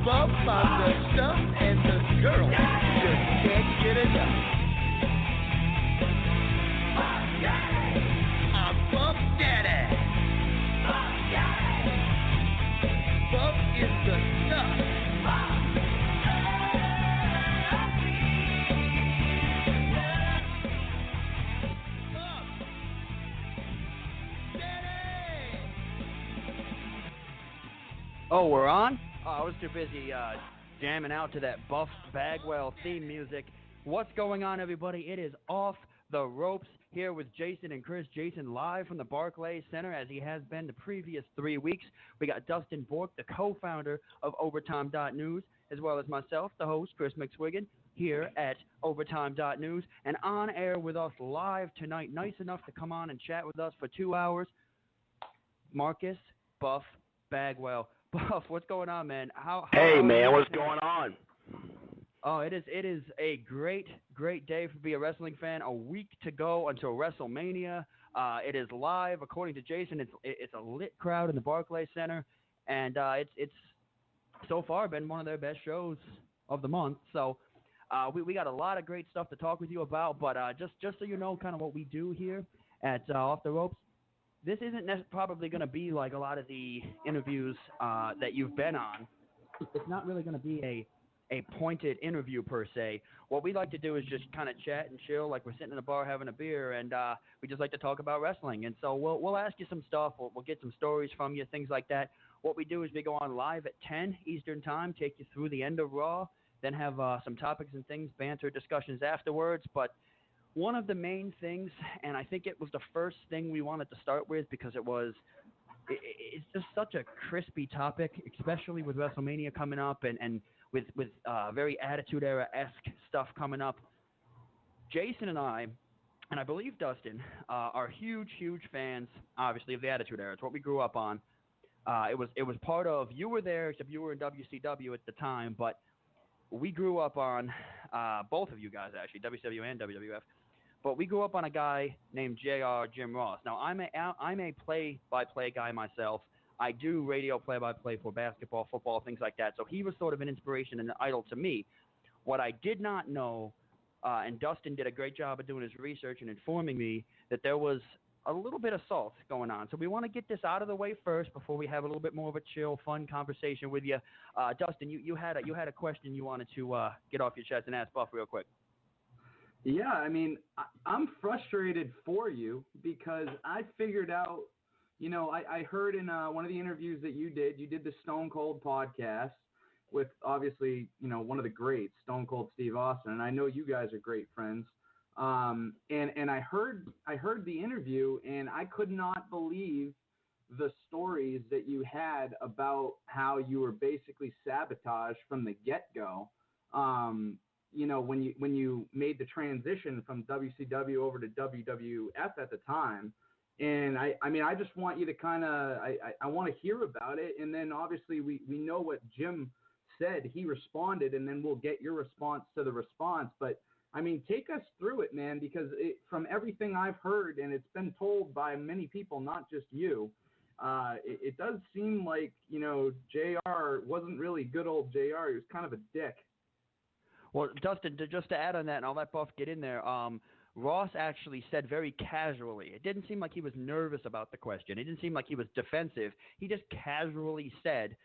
Buff on the stuff and the girl just can't get enough. I'm Buff Daddy. Buff is the stuff. Oh, we're on? Oh, I was too busy jamming out to that Buff Bagwell theme music. What's going on, everybody? It is Off the Ropes here with Jason and Chris. Jason live from the Barclays Center, as he has been the previous 3 weeks. We got Dustin Bork, the co-founder of OverTime.News, as well as myself, the host, Chris McSwiggan, here at OverTime.News. And on air with us live tonight, nice enough to come on and chat with us for 2 hours, Buff Bagwell. Buff, what's going on, man? Hey, man, what's going on? Oh, it is a great day to be a wrestling fan. A week to go until WrestleMania. It is live, according to Jason. It's a lit crowd in the Barclays Center, and it's so far been one of their best shows of the month. So we got a lot of great stuff to talk with you about. But just so you know, kind of what we do here at Off the Ropes. This isn't probably going to be like a lot of the interviews that you've been on. It's not really going to be a pointed interview per se. What we like to do is just kind of chat and chill, like we're sitting in a bar having a beer, and we just like to talk about wrestling. And so we'll ask you some stuff. We'll get some stories from you, things like that. What we do is we go on live at 10 Eastern Time, take you through the end of Raw, then have some topics and things, banter discussions afterwards. But one of the main things, and I think it was the first thing we wanted to start with because it's just such a crispy topic, especially with WrestleMania coming up and with very Attitude Era-esque stuff coming up. Jason and I believe Dustin, are huge fans, obviously, of the Attitude Era. It's what we grew up on. It was part of, you were there, except you were in WCW at the time, but we grew up on, both of you guys actually, WCW and WWF. But we grew up on a guy named Jim Ross. Now, I'm a play-by-play guy myself. I do radio play-by-play for basketball, football, things like that. So he was sort of an inspiration and an idol to me. What I did not know, and Dustin did a great job of doing his research and informing me, that there was a little bit of salt going on. So we want to get this out of the way first before we have a little bit more of a chill, fun conversation with you. Dustin, you had a question you wanted to get off your chest and ask Buff real quick. Yeah, I mean, I'm frustrated for you because I figured out, I heard in one of the interviews that you did the Stone Cold podcast with obviously, one of the greats, Stone Cold Steve Austin, and I know you guys are great friends. And I heard the interview, and I could not believe the stories that you had about how you were basically sabotaged from the get-go. When you made the transition from WCW over to WWF at the time. And I just want you to I want to hear about it. And then obviously we know what Jim said. He responded, and then we'll get your response to the response. But take us through it, man, because from everything I've heard, and it's been told by many people, not just you, it does seem like, JR wasn't really good old JR. He was kind of a dick. Well, Dustin, just to add on that, and I'll let Buff get in there, Ross actually said very casually. It didn't seem like he was nervous about the question. It didn't seem like he was defensive. He just casually said,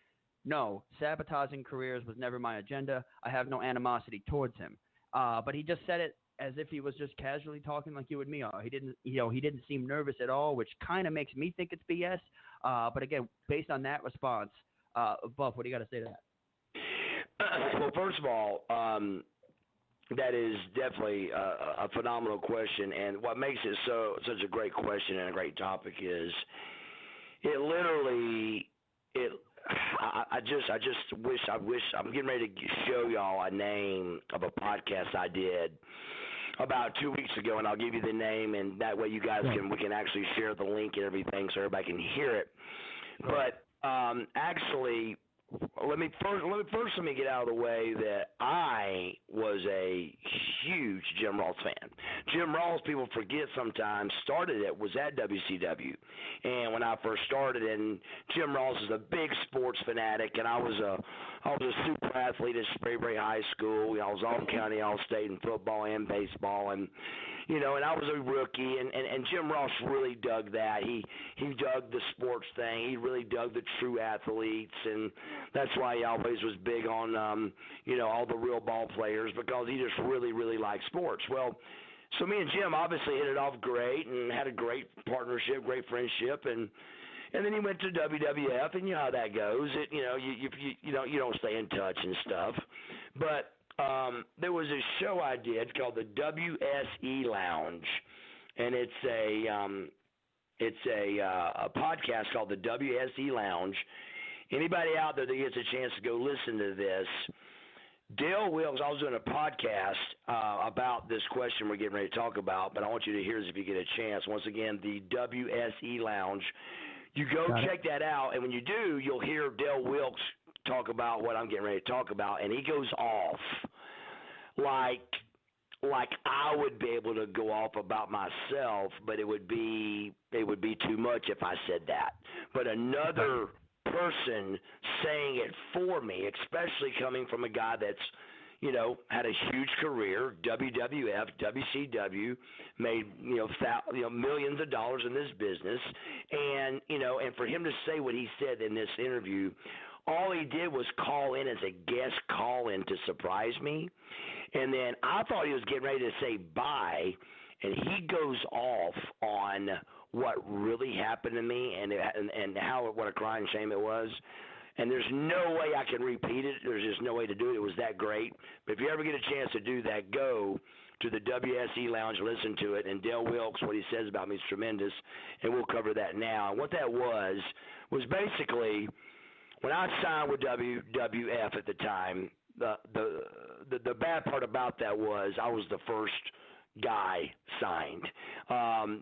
no, sabotaging careers was never my agenda. I have no animosity towards him. But he just said it as if he was just casually talking like you and me are. He didn't seem nervous at all, which kind of makes me think it's BS. But again, based on that response, Buff, what do you got to say to that? Well, first of all, that is definitely a phenomenal question, and what makes it such a great question and a great topic is I just wish I'm getting ready to show y'all a name of a podcast I did about 2 weeks ago, and I'll give you the name, and that way you guys we can actually share the link and everything so everybody can hear it. But actually, let me get out of the way that I was a huge Jim Jim Ross fan. Jim Ross, people forget sometimes, was at WCW. And when I first started, and Jim Ross is a big sports fanatic, and I was a super athlete at Spraberry High School. I was all-county, all-state in football and baseball, and and I was a rookie, and Jim Ross really dug that. He dug the sports thing. He really dug the true athletes, and that's why he always was big on, all the real ball players, because he just really, really liked sports. Well, so me and Jim obviously hit it off great and had a great partnership, great friendship, and then he went to WWF, and you know how that goes. You don't stay in touch and stuff, but there was a show I did called the WSE Lounge, and it's a podcast called the WSE Lounge. Anybody out there that gets a chance to go listen to this, Dale Wilkes, I was doing a podcast about this question we're getting ready to talk about, but I want you to hear this if you get a chance. Once again, the WSE Lounge. You go check that out, and when you do, you'll hear Dale Wilkes talk about what I'm getting ready to talk about, and he goes off like I would be able to go off about myself, but it would be too much if I said that. But another person saying it for me, especially coming from a guy that's had a huge career, WWF, WCW, made millions of dollars in this business, and and for him to say what he said in this interview, all he did was call in as a guest call-in to surprise me, and then I thought he was getting ready to say bye, and he goes off on what really happened to me and what a crying shame it was. And there's no way I can repeat it. There's just no way to do it. It was that great. But if you ever get a chance to do that, go to the WSE Lounge, listen to it. And Dale Wilkes, what he says about me is tremendous, and we'll cover that now. And what that was basically when I signed with WWF at the time, the bad part about that was I was the first guy signed.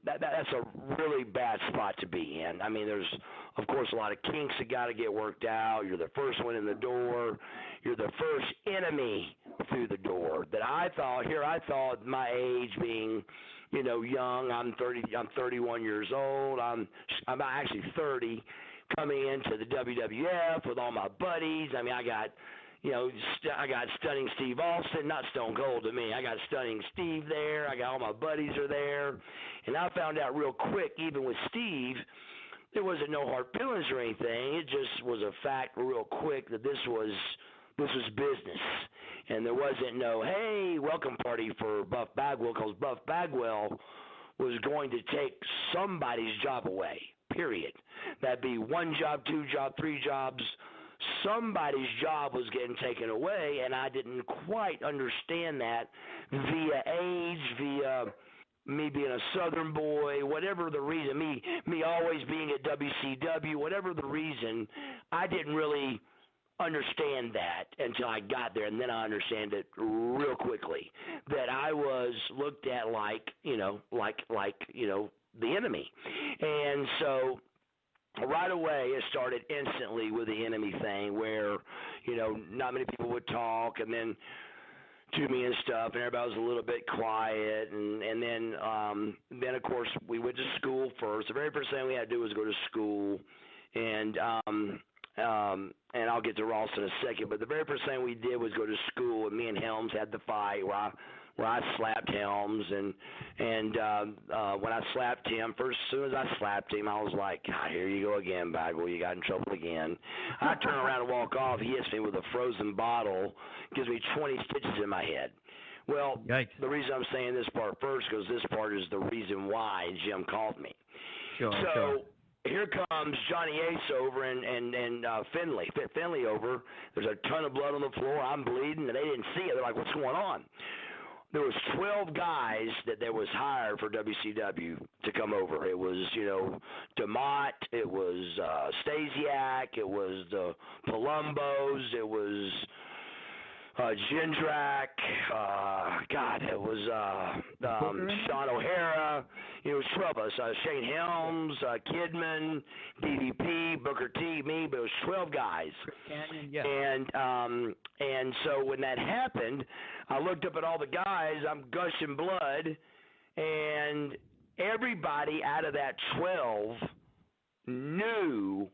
That's a really bad spot to be in. I mean, there's, of course, a lot of kinks that got to get worked out. You're the first one in the door. You're the first enemy through the door. I thought my age being, young. I'm 31 years old. I'm actually 30, coming into the WWF with all my buddies. I mean, I got Stunning Steve Austin, not Stone Cold to me. I got Stunning Steve there. I got all my buddies are there. And I found out real quick, even with Steve, there wasn't no hard feelings or anything. It just was a fact real quick that this was business. And there wasn't no, hey, welcome party for Buff Bagwell, because Buff Bagwell was going to take somebody's job away, period. That'd be one job, two job, three jobs. Somebody's job was getting taken away, and I didn't quite understand that via age, via me being a Southern boy, whatever the reason, me always being at WCW, whatever the reason, I didn't really understand that until I got there, and then I understand it real quickly, that I was looked at like the enemy. And so right away, it started instantly with the enemy thing where, not many people would talk, and then to me and stuff, and everybody was a little bit quiet, and then of course we went to school first. The very first thing we had to do was go to school, and I'll get to Ross in a second, but the very first thing we did was go to school, and me and Helms had the fight where I slapped Helms, and when I slapped him, as soon as I slapped him, I was like, here you go again, Bagwell, you got in trouble again. I turn around and walk off, he hits me with a frozen bottle, gives me 20 stitches in my head. Well, Yikes. The reason I'm saying this part first, because this part is the reason why Jim called me. Sure. Here comes Johnny Ace over and Finley over. There's a ton of blood on the floor. I'm bleeding, and they didn't see it. They're like, what's going on? There was 12 guys that was hired for WCW to come over. It was, DeMott, it was Stasiak, it was the Palombos, it was Jindrak, it was Sean O'Hara. it was 12 of us. Shane Helms, Kidman, DDP, Booker T, me, but it was 12 guys. Canyon, yeah. And so when that happened, I looked up at all the guys. I'm gushing blood, and everybody out of that 12 knew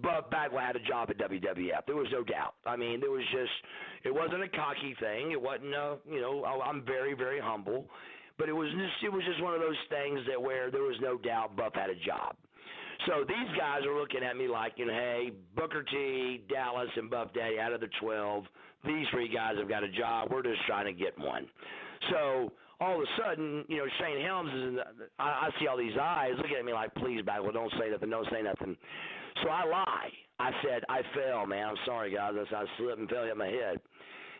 Buff Bagwell had a job at WWF. There was no doubt. I mean, it wasn't a cocky thing. It wasn't I'm very, very humble. But it was just one of those things that where there was no doubt Buff had a job. So these guys are looking at me like, hey, Booker T, Dallas, and Buff Daddy out of the 12, these 3 guys have got a job. We're just trying to get one. So all of a sudden, Shane Helms is I see all these eyes looking at me like, please, Bagwell, don't say nothing. So I lie. I said, I fell, man. I'm sorry, guys. I slipped and fell, hit my head.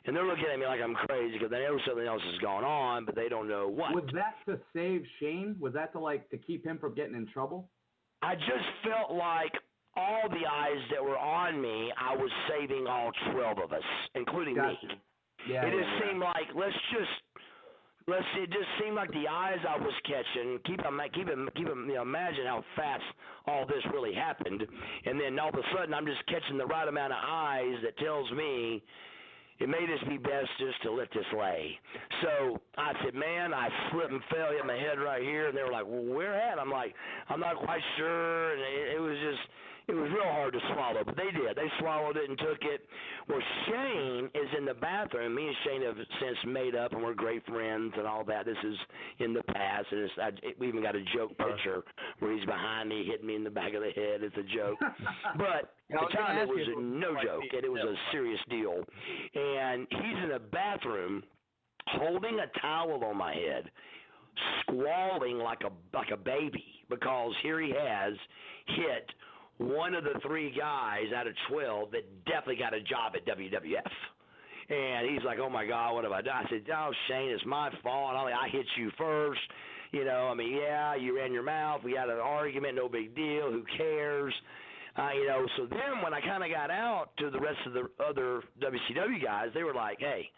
And they're looking at me like I'm crazy because they know something else is going on, but they don't know what. Was that to save Shane? Was that to keep him from getting in trouble? I just felt like all the eyes that were on me, I was saving all 12 of us, including me. Yeah, it just seemed like it just seemed like the eyes I was catching. Imagine how fast all this really happened, and then all of a sudden I'm just catching the right amount of eyes that tells me it may just be best just to let this lay. So I said, man, I slipped and fell, hit my head right here, and they were like, well, where at? I'm like, I'm not quite sure, and it was real hard to swallow, but they did. They swallowed it and took it. Well, Shane is in the bathroom. Me and Shane have since made up, and we're great friends and all that. This is in the past, and we even got a joke picture where he's behind me, hitting me in the back of the head. It's a joke. But at the time, it was no joke, and it was a serious deal. And he's in the bathroom holding a towel on my head, squalling like a baby, because here he has hit one of the 3 guys out of 12 that definitely got a job at WWF. And he's like, oh, my God, what have I done? I said, oh, Shane, it's my fault. I hit you first. Yeah, you ran your mouth. We had an argument, no big deal. Who cares? So then when I kind of got out to the rest of the other WCW guys, they were like, hey,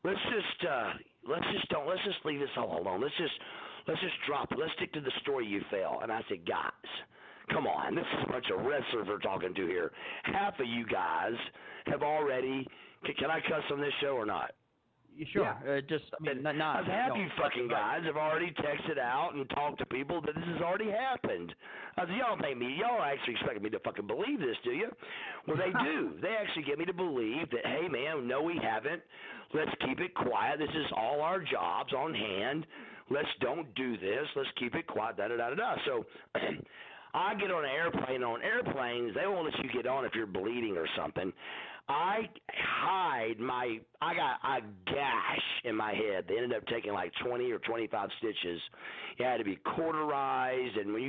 let's just leave this all alone. Let's just drop it. Let's stick to the story you fell. And I said, guys, come on, this is a bunch of wrestlers we're talking to here. Half of you guys have already – can I cuss on this show or not? Sure. Yeah. Half you fucking guys have already texted out and talked to people that this has already happened. I said, y'all actually expect me to fucking believe this, do you? Well, they do. They actually get me to believe that, hey, man, no, we haven't. Let's keep it quiet. This is all our jobs on hand. Let's don't do this. Let's keep it quiet, da-da-da-da-da. So I get on an airplane. On airplanes, they won't let you get on if you're bleeding or something. I got a gash in my head. They ended up taking like 20 or 25 stitches. It had to be cauterized, and when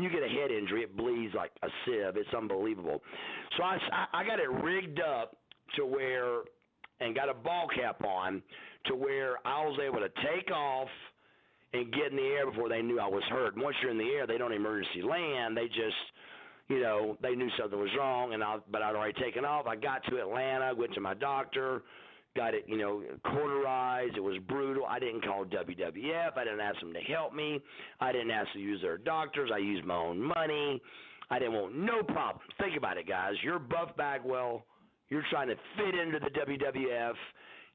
you get a head injury, it bleeds like a sieve. It's unbelievable. So I got it rigged up to where, and got a ball cap on, to where I was able to take off and get in the air before they knew I was hurt. And once you're in the air, they don't emergency land. They just, they knew something was wrong, but I'd already taken off. I got to Atlanta, went to my doctor, got it, cauterized. It was brutal. I didn't call WWF. I didn't ask them to help me. I didn't ask to use their doctors. I used my own money. I didn't want no problem. Think about it, guys. You're Buff Bagwell. You're trying to fit into the WWF.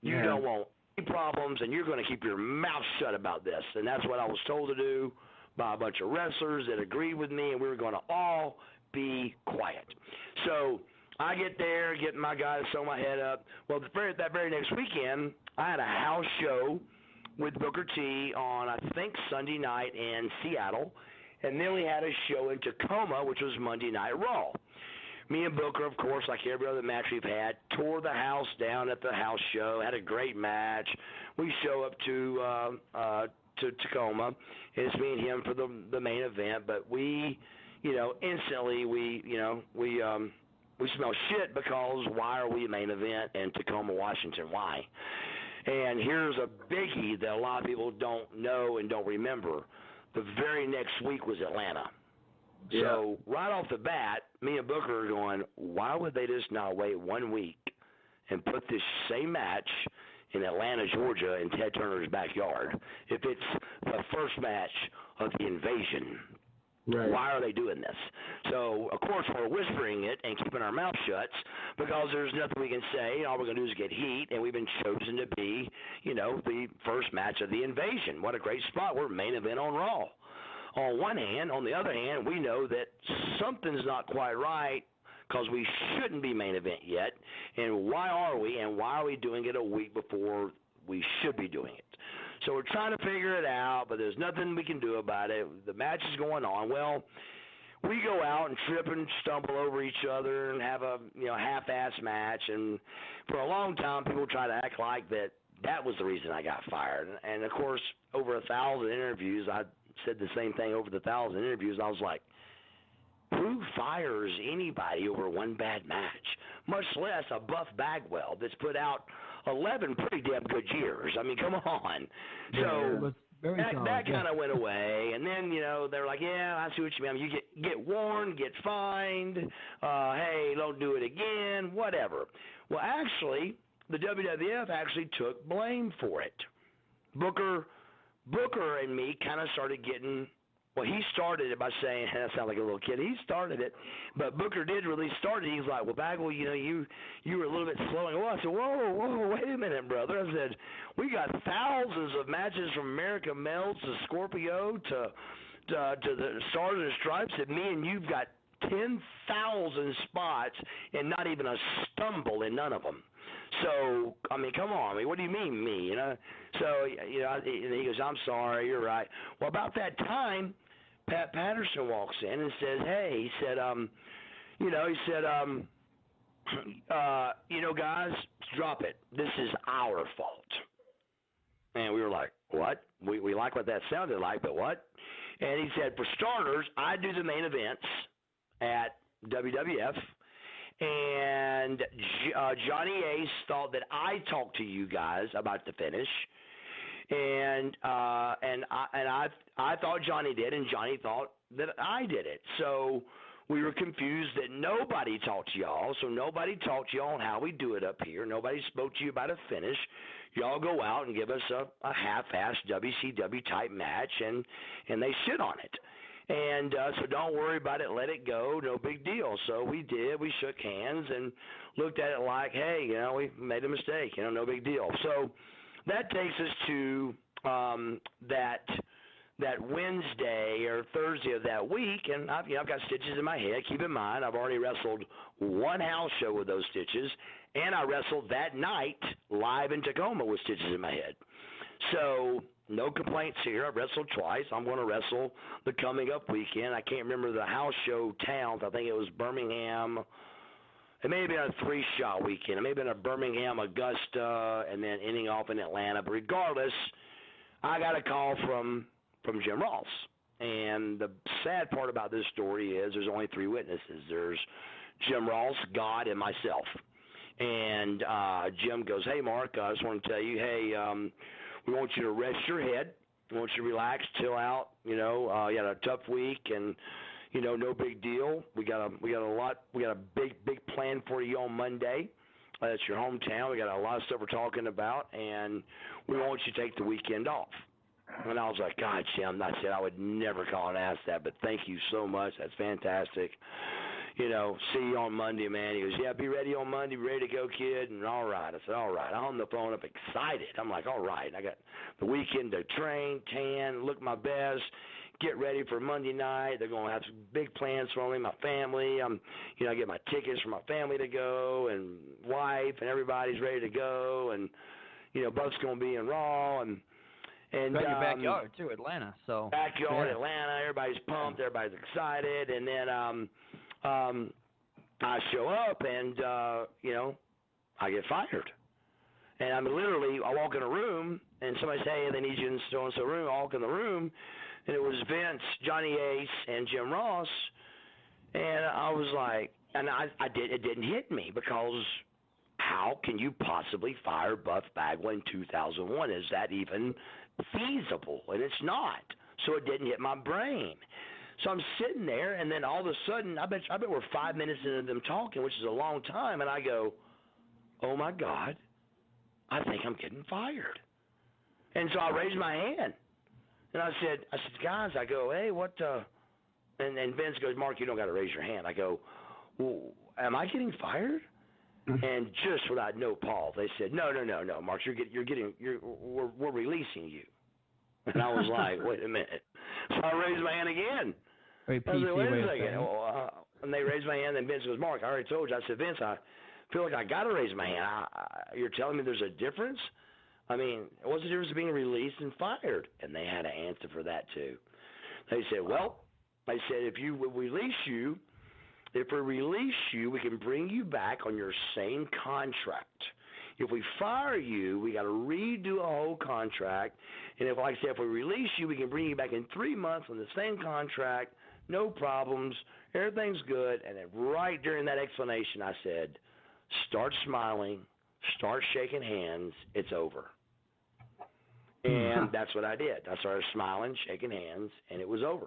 You don't want any problems, and you're going to keep your mouth shut about this. And that's what I was told to do by a bunch of wrestlers that agreed with me, and we were going to all be quiet. So I get there, get my guys, sew my head up. Well, that very next weekend, I had a house show with Booker T on, I think, Sunday night in Seattle, and then we had a show in Tacoma, which was Monday Night Raw. Me and Booker, of course, like every other match we've had, tore the house down at the house show, had a great match. We show up to Tacoma, and it's me and him for the main event, but we, instantly we smell shit because why are we a main event in Tacoma, Washington? Why? And here's a biggie that a lot of people don't know and don't remember. The very next week was Atlanta. Yeah. So right off the bat, me and Booker are going, why would they just not wait 1 week and put this same match in Atlanta, Georgia, in Ted Turner's backyard? If it's the first match of the invasion. Right. Why are they doing this? So, of course, we're whispering it and keeping our mouth shut because there's nothing we can say. All we're going to do is get heat, and we've been chosen to be, the first match of the invasion. What a great spot. We're main event on Raw. On one hand, on the other hand, we know that something's not quite right because we shouldn't be main event yet. And why are we? And why are we doing it a week before we should be doing it? So we're trying to figure it out, but there's nothing we can do about it. The match is going on. Well, we go out and trip and stumble over each other and have a half-ass match. And for a long time, people try to act like that was the reason I got fired. And of course, over 1,000 interviews, I said the same thing over the 1,000 interviews. I was like, who fires anybody over one bad match? Much less a Buff Bagwell that's put out 11 pretty damn good years. I mean, come on. So that kind of went away, and then they're like, yeah, I see what you mean. You get warned, get fined. Hey, don't do it again. Whatever. Well, actually, the WWF actually took blame for it. Booker and me kind of started getting. Well, he started it by saying, that sounds like a little kid. He started it, but Booker did really start it. He's like, well, Bagwell, you were a little bit slow. And I said, whoa, wait a minute, brother. I said, we got thousands of matches from America Males to Scorpio to the Stars and Stripes, and me and you've got 10,000 spots and not even a stumble in none of them. So, I mean, come on. I mean, what do you mean, me? So, and he goes, I'm sorry, you're right. Well, about that time, Pat Patterson walks in and says, hey, he said, guys, drop it. This is our fault. And we were like, what? We like what that sounded like, but what? And he said, for starters, I do the main events at WWF, and Johnny Ace thought that I talked to you guys about the finish, and I thought Johnny did, and Johnny thought that I did it. So we were confused that nobody talked to y'all. So nobody talked to y'all on how we do it up here. Nobody spoke to you about a finish. Y'all go out and give us a half-assed WCW type match, and they shit on it. And so don't worry about it. Let it go. No big deal. So we did. We shook hands and looked at it like, hey, we made a mistake. No big deal. So that takes us to that Wednesday or Thursday of that week, and I've got stitches in my head. Keep in mind, I've already wrestled one house show with those stitches, and I wrestled that night live in Tacoma with stitches in my head. So no complaints here. I've wrestled twice. I'm going to wrestle the coming up weekend. I can't remember the house show towns. I think it was Birmingham. It may have been a 3-shot weekend. It may have been a Birmingham, Augusta, and then ending off in Atlanta. But regardless, I got a call from Jim Ross. And the sad part about this story is there's only 3 witnesses. There's Jim Ross, God, and myself. And Jim goes, hey, Mark, I just want to tell you, hey, we want you to rest your head. We want you to relax, chill out. You had a tough week, and no big deal. We got a big plan for you on Monday. That's your hometown. We got a lot of stuff we're talking about, and we want you to take the weekend off. And I was like, God, Jim, I said I would never call and ask that, but thank you so much. That's fantastic. See you on Monday, man. He goes, yeah, be ready on Monday. Be ready to go, kid. And all right. I said, all right. I hung the phone up excited. I'm like, all right. I got the weekend to train, tan, look my best, get ready for Monday night. They're going to have some big plans for me, my family. I get my tickets for my family to go, and wife, and everybody's ready to go. And, Buff's going to be in Raw. And your backyard, too, Atlanta. So backyard, yeah. Atlanta. Everybody's pumped. Everybody's excited. And then I show up, and, I get fired. And I walk in a room, and somebody say, hey, they need you in so-and-so room. I walk in the room, and it was Vince, Johnny Ace, and Jim Ross. And I was like, it didn't hit me, because how can you possibly fire Buff Bagwell in 2001? Is that even feasible? And it's not. So it didn't hit my brain. So I'm sitting there, and then all of a sudden, I bet we're 5 minutes into them talking, which is a long time, and I go, oh, my God, I think I'm getting fired. And so I raised my hand, And I said, guys, I go, hey, what? And Vince goes, Mark, you don't got to raise your hand. I go, well, am I getting fired? And just without no pause, they said, no, Mark, we're releasing you. And I was like, wait a minute. So I raised my hand again. Very I said, wait a second. saying. And they raised my hand, and Vince goes, Mark, I already told you. I said, Vince, I feel like I got to raise my hand. You're telling me there's a difference? I mean, what's the difference being released and fired? And they had an answer for that, too. They said, well, they said, if we release you, we can bring you back on your same contract. If we fire you, we got to redo a whole contract. And if, like I said, if we release you, we can bring you back in 3 months on the same contract, no problems, everything's good. And then right during that explanation, I said, start smiling, start shaking hands, it's over. And that's what I did. I started smiling, shaking hands, and it was over.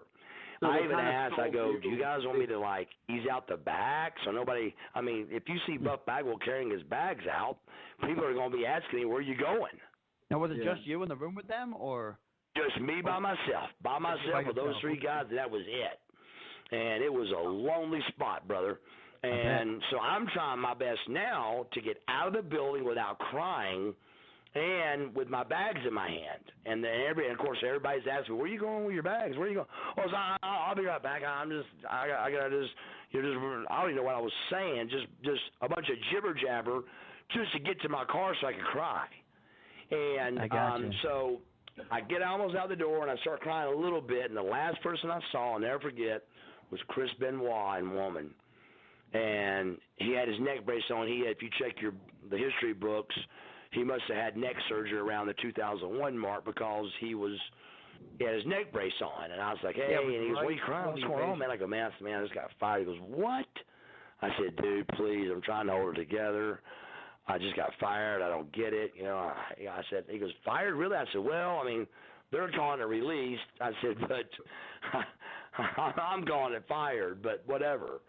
So I even asked, I go, do you guys want me to, like, ease out the back so nobody – I mean, if you see Buff Bagwell carrying his bags out, people are going to be asking him, where are you going? Now, was it just you in the room with them, or? Just me by myself with those three guys, and that was it. And it was a lonely spot, brother. And so I'm trying my best now to get out of the building without crying and with my bags in my hand. And then of course, everybody's asking, where are you going with your bags? Where are you going? Oh, so I'll be right back. I don't even know what I was saying, just a bunch of jibber jabber just to get to my car so I could cry. And so I get almost out the door and I start crying a little bit. And the last person I saw, I'll never forget, was Chris Benoit in Woman. And he had his neck brace on. If you check the history books, he must have had neck surgery around the 2001 mark because he had his neck brace on. And I was like, hey, and he goes, what are you crying? What's going on, man? I go, man, I just got fired. He goes, what? I said, dude, please, I'm trying to hold it together. I just got fired. I don't get it. I said, he goes, fired? Really? I said, well, I mean, they're calling it released. I said, but I'm calling it fired, but whatever.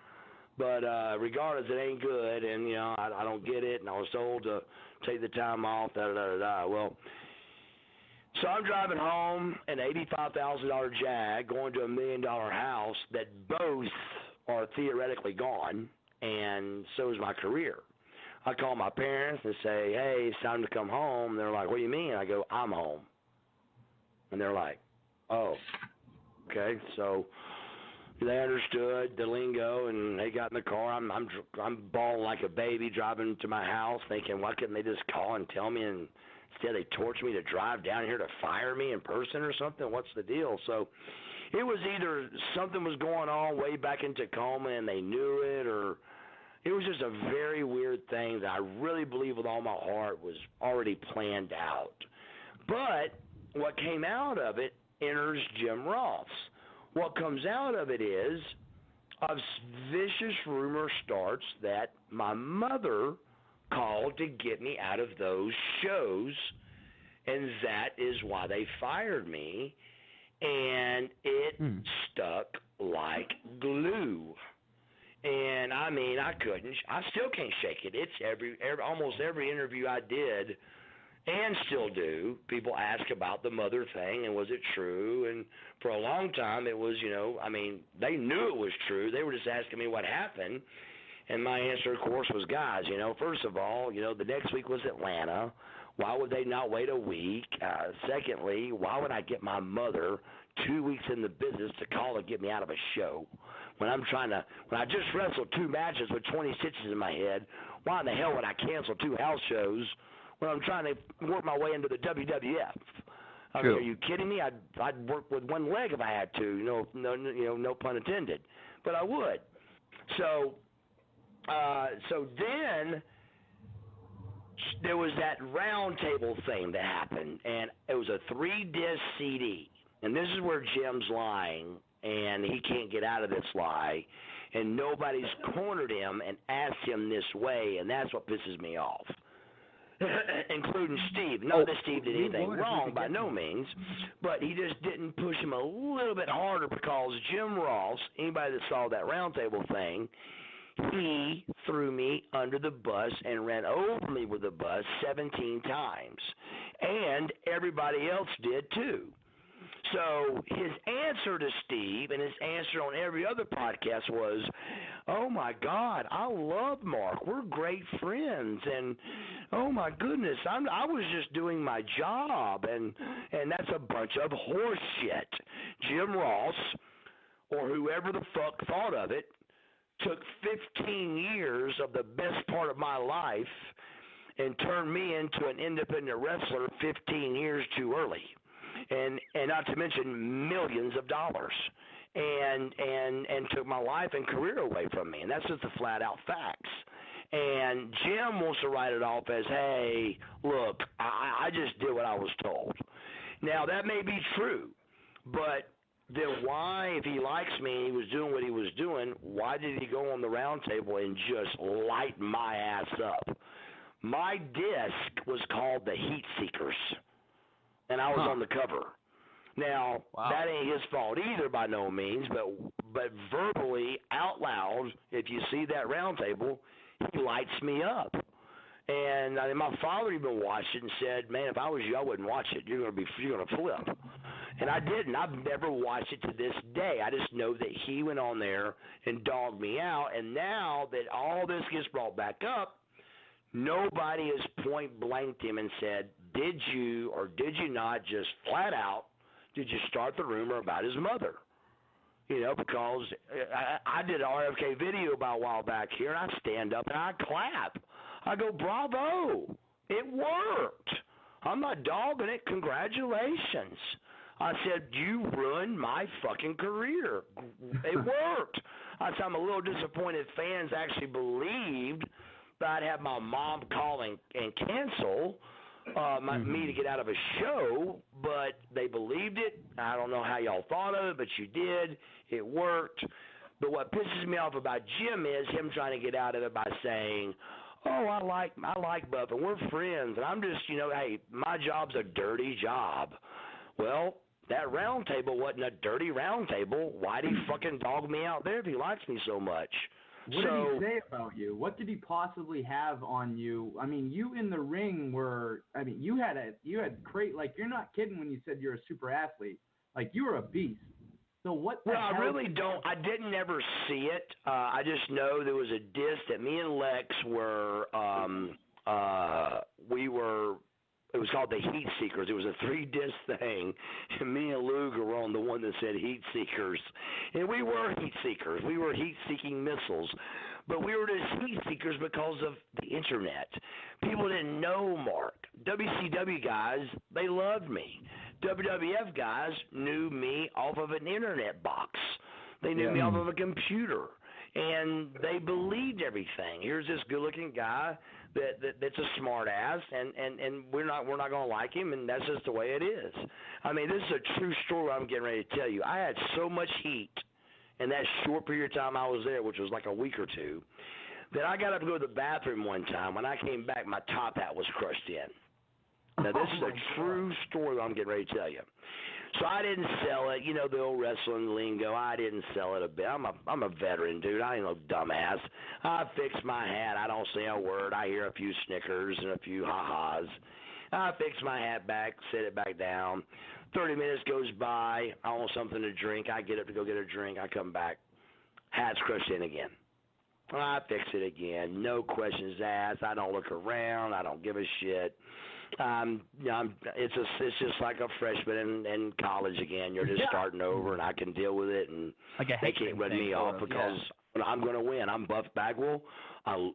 But regardless, it ain't good, and, I don't get it, and I was told to take the time off, da-da-da-da-da. Well, so I'm driving home an $85,000 Jag going to $1 million house that both are theoretically gone, and so is my career. I call my parents and say, hey, it's time to come home. They're like, what do you mean? I go, I'm home. And they're like, oh, okay. So they understood the lingo, and they got in the car. I'm bawling like a baby driving to my house thinking, why couldn't they just call and tell me? And instead they torture me to drive down here to fire me in person or something. What's the deal? So it was either something was going on way back in Tacoma and they knew it, or it was just a very weird thing that I really believe with all my heart was already planned out. But what came out of it enters Jim Ross. What comes out of it is a vicious rumor starts that my mother called to get me out of those shows, and that is why they fired me, and it stuck like glue. And, I mean, I still can't shake it. It's almost every interview I did and still do, people ask about the mother thing and was it true? And for a long time it was, they knew it was true. They were just asking me what happened. And my answer, of course, was, guys, first of all, the next week was Atlanta. Why would they not wait a week? Secondly, why would I get my mother 2 weeks in the business to call to get me out of a show? When I just wrestled 2 matches with 20 stitches in my head, why in the hell would I cancel 2 house shows when I'm trying to work my way into the WWF? I mean, are you kidding me? I'd work with one leg if I had to. No pun intended. But I would. So then there was that round table thing that happened, and it was a 3-disc CD. And this is where Jim's lying, and he can't get out of this lie, and nobody's cornered him and asked him this way, and that's what pisses me off, including Steve. Not that Steve did anything wrong by no means, but he just didn't push him a little bit harder because Jim Ross, anybody that saw that roundtable thing, he threw me under the bus and ran over me with the bus 17 times, and everybody else did too. So his answer to Steve and his answer on every other podcast was, oh, my God, I love Mark. We're great friends. And, oh, my goodness, I was just doing my job. And that's a bunch of horse shit. Jim Ross, or whoever the fuck thought of it, took 15 years of the best part of my life and turned me into an independent wrestler 15 years too early. And not to mention millions of dollars, and took my life and career away from me, and that's just the flat out facts. And Jim wants to write it off as, hey, look, I just did what I was told. Now that may be true, but then why, if he likes me and he was doing what he was doing, why did he go on the round table and just light my ass up? My disc was called the Heat Seekers. And I was on the cover. Now, that ain't his fault either by no means, but verbally, out loud, if you see that round table, he lights me up. And my father even watched it and said, man, if I was you, I wouldn't watch it. You're gonna flip. And I didn't. I've never watched it to this day. I just know that he went on there and dogged me out. And now that all this gets brought back up, nobody has point blanked him and said, did you or did you not just flat out, did you start the rumor about his mother? You know, because I did an RFK video about a while back here, and I stand up and I clap. I go, bravo, it worked. I'm not dogging it. Congratulations. I said, you ruined my fucking career. It worked. I said, I'm a little disappointed fans actually believed that I'd have my mom call and cancel me to get out of a show, but they believed it. I don't know how y'all thought of it, but you did. It worked. But what pisses me off about Jim is him trying to get out of it by saying, oh, I like Buff, and we're friends, and I'm just, hey, my job's a dirty job. Well, that round table wasn't a dirty round table. Why'd he fucking dog me out there if he likes me so much? What did he say about you? What did he possibly have on you? I mean, you in the ring were, you had great, like, you're not kidding when you said you're a super athlete. Like, you were a beast. So what the hell? I really don't. I didn't ever see it. I just know there was a disc that me and Lex were, it was called the Heat Seekers. It was a 3-disc thing, and me and Luger were on the one that said Heat Seekers. And we were Heat Seekers. We were heat-seeking missiles. But we were just Heat Seekers because of the Internet. People didn't know Mark. WCW guys, they loved me. WWF guys knew me off of an Internet box. They knew me off of a computer. And they believed everything. Here's this good-looking guy that's a smart ass, and we're not going to like him, and that's just the way it is. I mean, this is a true story I'm getting ready to tell you. I had so much heat in that short period of time I was there, which was like a week or two, that I got up to go to the bathroom one time. When I came back, my top hat was crushed in. Now, this is a true story that I'm getting ready to tell you. So I didn't sell it. You know, the old wrestling lingo. I didn't sell it a bit. I'm a veteran, dude. I ain't no dumbass. I fix my hat. I don't say a word. I hear a few snickers and a few ha-has. I fix my hat back, set it back down. 30 minutes goes by. I want something to drink. I get up to go get a drink. I come back. Hat's crushed in again. I fix it again. No questions asked. I don't look around. I don't give a shit. It's just like a freshman in college again. You're just starting over, and I can deal with it, and they can't run me off because I'm going to win. I'm Buff Bagwell.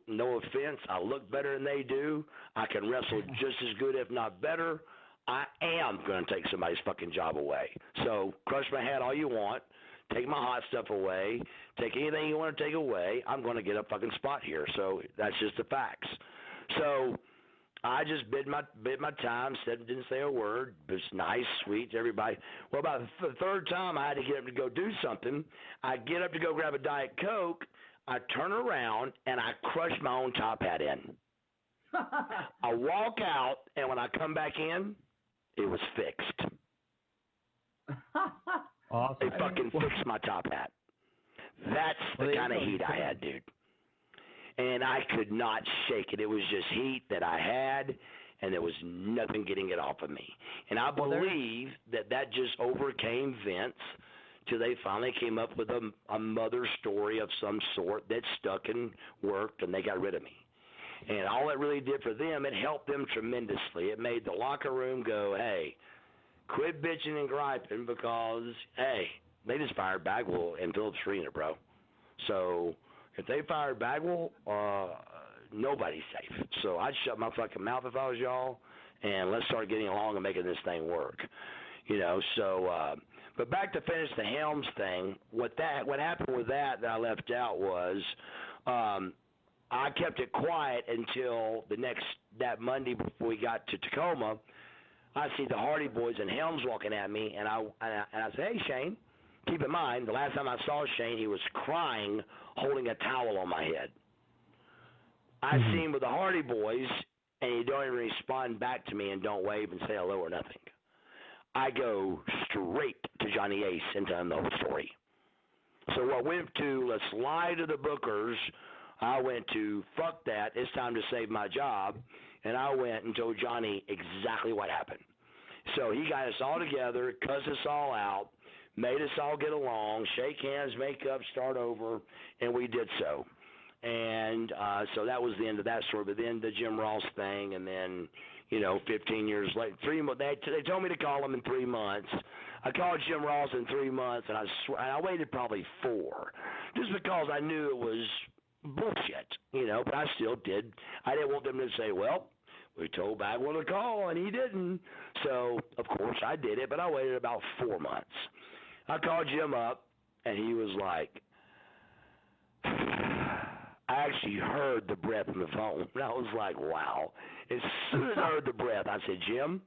No offense, I look better than they do. I can wrestle just as good, if not better. I am going to take somebody's fucking job away. So crush my hat all you want. Take my hot stuff away. Take anything you want to take away. I'm going to get a fucking spot here. So that's just the facts. So I just bid my time, didn't say a word. It was nice, sweet to everybody. Well, about the third time I had to get up to go do something. I get up to go grab a Diet Coke. I turn around, and I crush my own top hat in. I walk out, and when I come back in, it was fixed. Awesome. They fucking fixed my top hat. That's the kind of heat I had, dude. And I could not shake it. It was just heat that I had, and there was nothing getting it off of me. And I believe that just overcame Vince till they finally came up with a mother story of some sort that stuck and worked, and they got rid of me. And all it really did for them, it helped them tremendously. It made the locker room go, hey, quit bitching and griping because, hey, they just fired Bagwell and Phillips Arena, bro. So if they fired Bagwell, nobody's safe. So I'd shut my fucking mouth if I was y'all, and let's start getting along and making this thing work. So but back to finish the Helms thing, what happened with that I left out was I kept it quiet until that Monday before we got to Tacoma. I see the Hardy Boys and Helms walking at me, and I said, hey, Shane, keep in mind, the last time I saw Shane, he was crying, holding a towel on my head. I see him with the Hardy Boys, and he don't even respond back to me and don't wave and say hello or nothing. I go straight to Johnny Ace and tell him the whole story. So what went to, let's lie to the bookers, I went to, fuck that, it's time to save my job, and I went and told Johnny exactly what happened. So he got us all together, cussed us all out, made us all get along, shake hands, make up, start over, and we did so. And so that was the end of that story. But then the Jim Ross thing, and then, 15 years later, they told me to call him in 3 months. I called Jim Ross in 3 months, and I waited probably 4, just because I knew it was bullshit, but I still did. I didn't want them to say, well, we told Bagwell to call, and he didn't. So, of course, I did it, but I waited about 4 months. I called Jim up, and he was like, I actually heard the breath on the phone, and I was like, wow. As soon as I heard the breath, I said, Jim,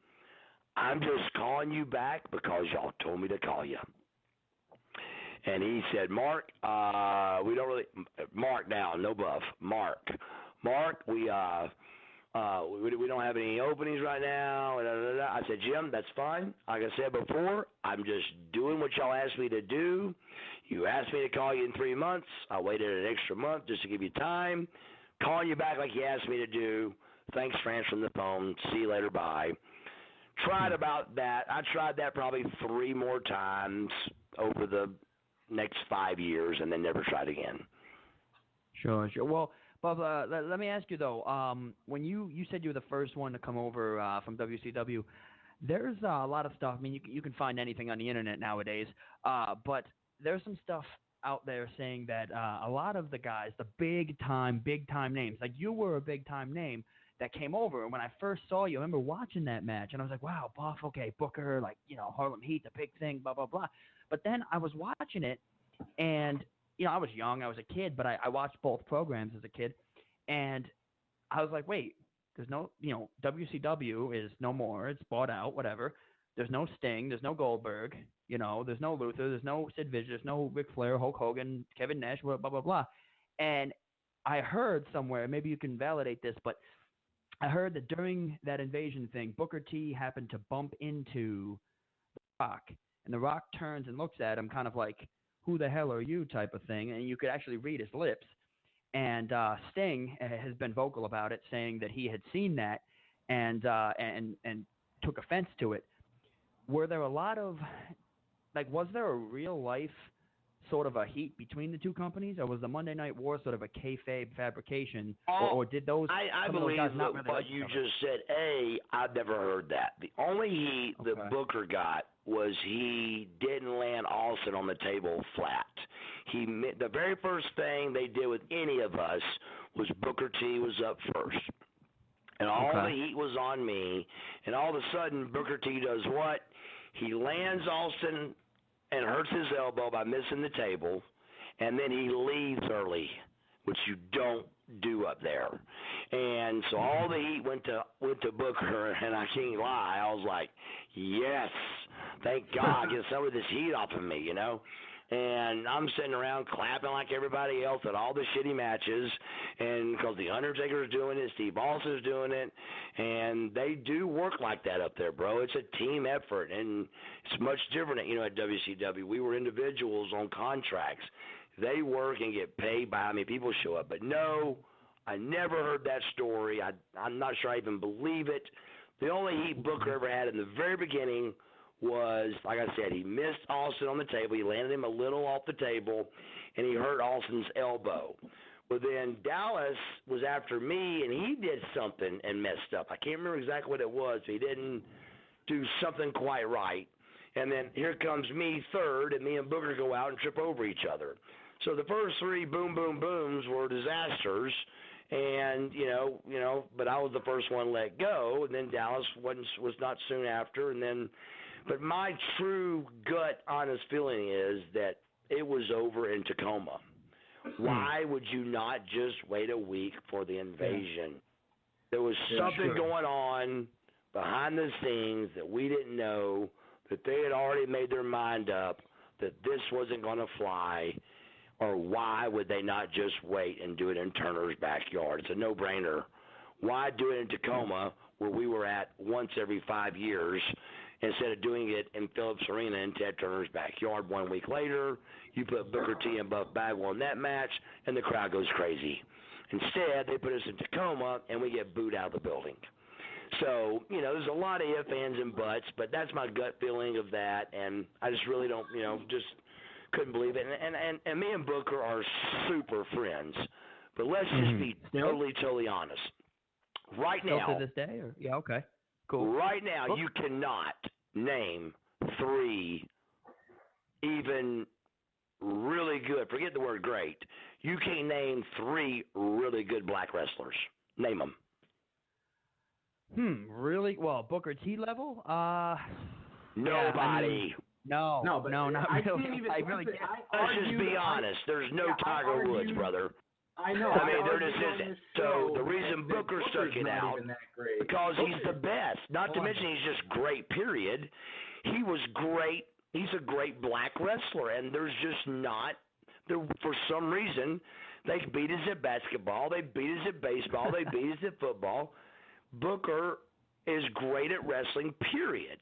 I'm just calling you back because y'all told me to call you. And he said, Mark, we don't really – Mark now, no Buff. Mark, we don't have any openings right now. I said, Jim, that's fine. Like I said before, I'm just doing what y'all asked me to do. You asked me to call you in 3 months. I waited an extra month just to give you time. Calling you back like you asked me to do. Thanks for answering the phone. See you later. Bye. Tried about that. I tried that probably 3 more times over the next 5 years and then never tried again. Sure. Well, Bob, let me ask you, though, when you said you were the first one to come over from WCW, there's a lot of stuff. I mean, you can find anything on the internet nowadays, but there's some stuff out there saying that a lot of the guys, the big time names, like you were a big time name that came over. And when I first saw you, I remember watching that match, and I was like, wow, Buff, okay, Booker, like, Harlem Heat, the big thing, blah, blah, blah. But then I was watching it, and, I was young, I was a kid, but I watched both programs as a kid, and I was like, wait, there's no, WCW is no more, it's bought out, whatever. There's no Sting, there's no Goldberg, there's no Luther, there's no Sid Vicious, there's no Ric Flair, Hulk Hogan, Kevin Nash, blah, blah, blah. And I heard somewhere, maybe you can validate this, but I heard that during that invasion thing, Booker T happened to bump into The Rock, and The Rock turns and looks at him kind of like, who the hell are you type of thing, and you could actually read his lips. And Sting has been vocal about it, saying that he had seen that and took offense to it. Were there a lot of, was there a real life sort of a heat between the two companies, or was the Monday Night War sort of a kayfabe fabrication, or did those? I believe that really what you just said. I've never heard that. The only heat that Booker got was he didn't land Austin on the table flat. The very first thing they did with any of us was Booker T was up first. And all the heat was on me, and all of a sudden Booker T does what? He lands Austin and hurts his elbow by missing the table, and then he leaves early, which you don't do up there. And so all the heat went to Booker, and I can't lie, I was like, yes, thank God, get some of this heat off of me, And I'm sitting around clapping like everybody else at all the shitty matches, and because the Undertaker's doing it, Steve Austin's doing it, and they do work like that up there, bro. It's a team effort, and it's much different, at WCW. We were individuals on contracts. They work and get paid by how many people show up. But no, I never heard that story. I'm not sure I even believe it. The only heat Booker ever had in the very beginning was, like I said, he missed Austin on the table. He landed him a little off the table, and he hurt Austin's elbow. Well, then Dallas was after me, and he did something and messed up. I can't remember exactly what it was. He didn't do something quite right. And then here comes me third, and me and Booker go out and trip over each other. So the first three boom, boom, booms were disasters, and, but I was the first one let go, and then Dallas was not soon after. But my true gut, honest feeling is that it was over in Tacoma. Why would you not just wait a week for the invasion? There was something going on behind the scenes that we didn't know, that they had already made their mind up that this wasn't going to fly, or why would they not just wait and do it in Turner's backyard? It's a no-brainer. Why do it in Tacoma, where we were at once every 5 years, instead of doing it in Phillips Arena in Ted Turner's backyard 1 week later? You put Booker T and Buff Bagwell in that match, and the crowd goes crazy. Instead, they put us in Tacoma, and we get booed out of the building. So, there's a lot of ifs, ands, and buts, but that's my gut feeling of that, and I just really don't, just couldn't believe it. And me and Booker are super friends, but let's just be totally honest. Right now, to this day, or yeah, okay, cool. Right now, you cannot name three even really good. Forget the word great. You can't name three really good black wrestlers. Name them. Really? Well, Booker T level? Nobody. No, not really. I really can't. Let's just be honest. There's no Tiger Woods, brother. I know. I mean, there just isn't. So the reason Booker stuck it out, because he's the best. Not to mention he's just great, period. He was great. He's a great black wrestler, and there's just not, for some reason, they beat us at basketball, they beat us at baseball, they beat us at football. Booker is great at wrestling, period.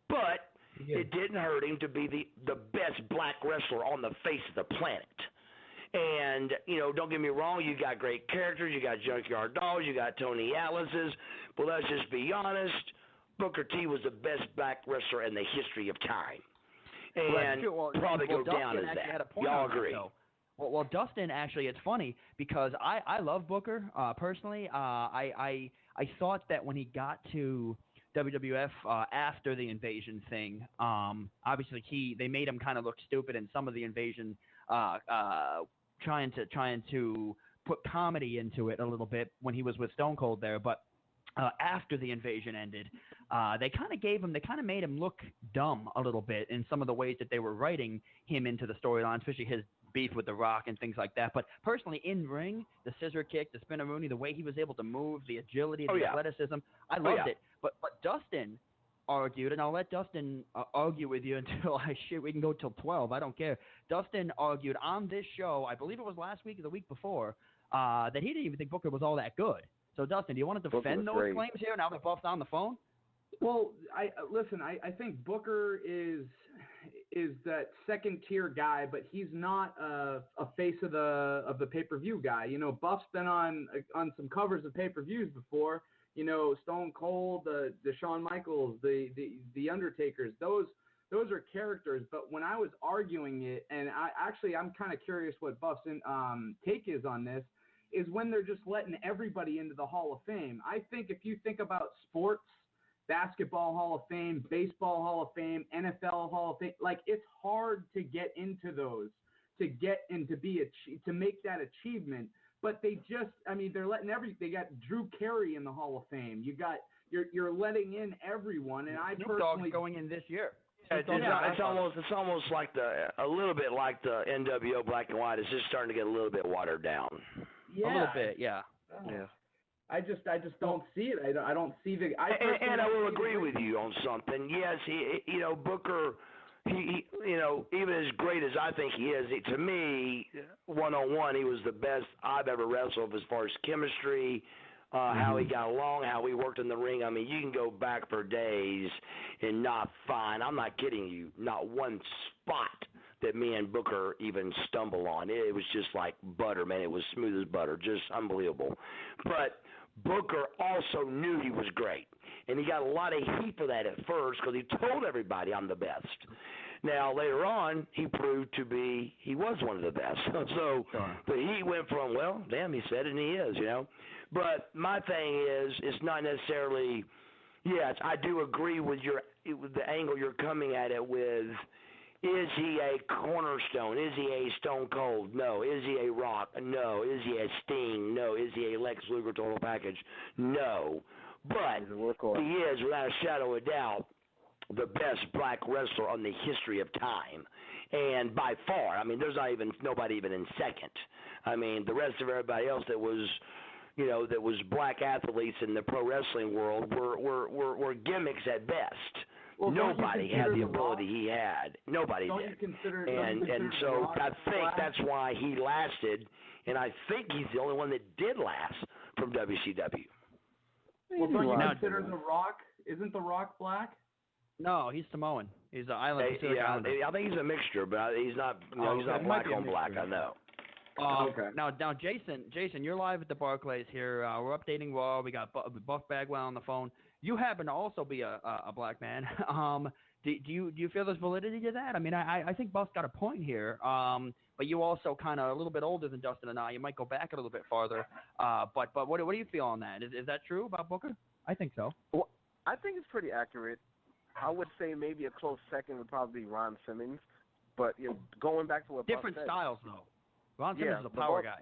But it didn't hurt him to be the best black wrestler on the face of the planet. And, don't get me wrong, you got great characters, you got Junkyard Dolls, you got Tony Atlas's, but let's just be honest, Booker T was the best black wrestler in the history of time. And probably go down as that. Y'all agree? Well, Dustin, actually, it's funny because I love Booker personally. I thought that when he got to WWF after the invasion thing, obviously they made him kind of look stupid in some of the invasion, trying to put comedy into it a little bit when he was with Stone Cold there, but. After the invasion ended, they kind of made him look dumb a little bit in some of the ways that they were writing him into the storyline, especially his beef with The Rock and things like that. But personally, in ring, the scissor kick, the spin-a-rooney, the way he was able to move, the agility, the athleticism, I loved it. But Dustin argued, and I'll let Dustin argue with you until we can go till 12. I don't care. Dustin argued on this show, I believe it was last week or the week before, that he didn't even think Booker was all that good. So, Dustin, do you want to defend those claims here now that Buff's on the phone? Well, I think Booker is that second-tier guy, but he's not a face of the pay-per-view guy. Buff's been on some covers of pay-per-views before. Stone Cold, the Shawn Michaels, the Undertakers. Those are characters. But when I was arguing it, and I'm kind of curious what Buff's take is on this. Is when they're just letting everybody into the Hall of Fame. I think if you think about sports, basketball Hall of Fame, baseball Hall of Fame, NFL Hall of Fame, like it's hard to get into those, to get and to make that achievement. But they're letting they got Drew Carey in the Hall of Fame. You're letting in everyone, and I personally going in this year. It's almost like a little bit like the NWO Black and White. It's just starting to get a little bit watered down. Yeah. A little bit, yeah. I just don't see it. I don't see the. And I will agree with you on something. Yes, Booker. He even as great as I think he is, to me, one-on-one, he was the best I've ever wrestled as far as chemistry, how he got along, how he worked in the ring. I mean, you can go back for days and not find. I'm not kidding you. Not one spot that me and Booker even stumble on. It was just like butter, man. It was smooth as butter, just unbelievable. But Booker also knew he was great, and he got a lot of heat for that at first because he told everybody I'm the best. Now, later on, he proved to be he was one of the best. So the heat went from, well, damn, he said it and he is, you know. But my thing is, it's not necessarily, yes, I do agree with the angle you're coming at it with. Is he a cornerstone? Is he a Stone Cold? No. Is he a Rock? No. Is he a Sting? No. Is he a Lex Luger total package? No. But he is, without a shadow of a doubt, the best black wrestler on the history of time. And by far, I mean, there's nobody even in second. I mean, the rest of everybody else that was, you know, that was black athletes in the pro wrestling world were gimmicks at best. Well, nobody had the ability he had. Nobody did. And so I think that's why he lasted, and I think he's the only one that did last from WCW. Well, don't you consider The Rock? Isn't The Rock black? No, he's Samoan. He's an island. Yeah, I think he's a mixture, but he's not. You know, he's not black on black. I know. Okay. Now, Jason, you're live at the Barclays here. We're updating Raw. We got Buff Bagwell on the phone. You happen to also be a black man. Do you feel there's validity to that? I mean, I think Buff's got a point here. But you also kind of a little bit older than Dustin and I. You might go back a little bit farther. But what do you feel on that? Is that true about Booker? I think so. Well, I think it's pretty accurate. I would say maybe a close second would probably be Ron Simmons. But you know, going back to what different Buff said, styles though. Ron Simmons is a power guy.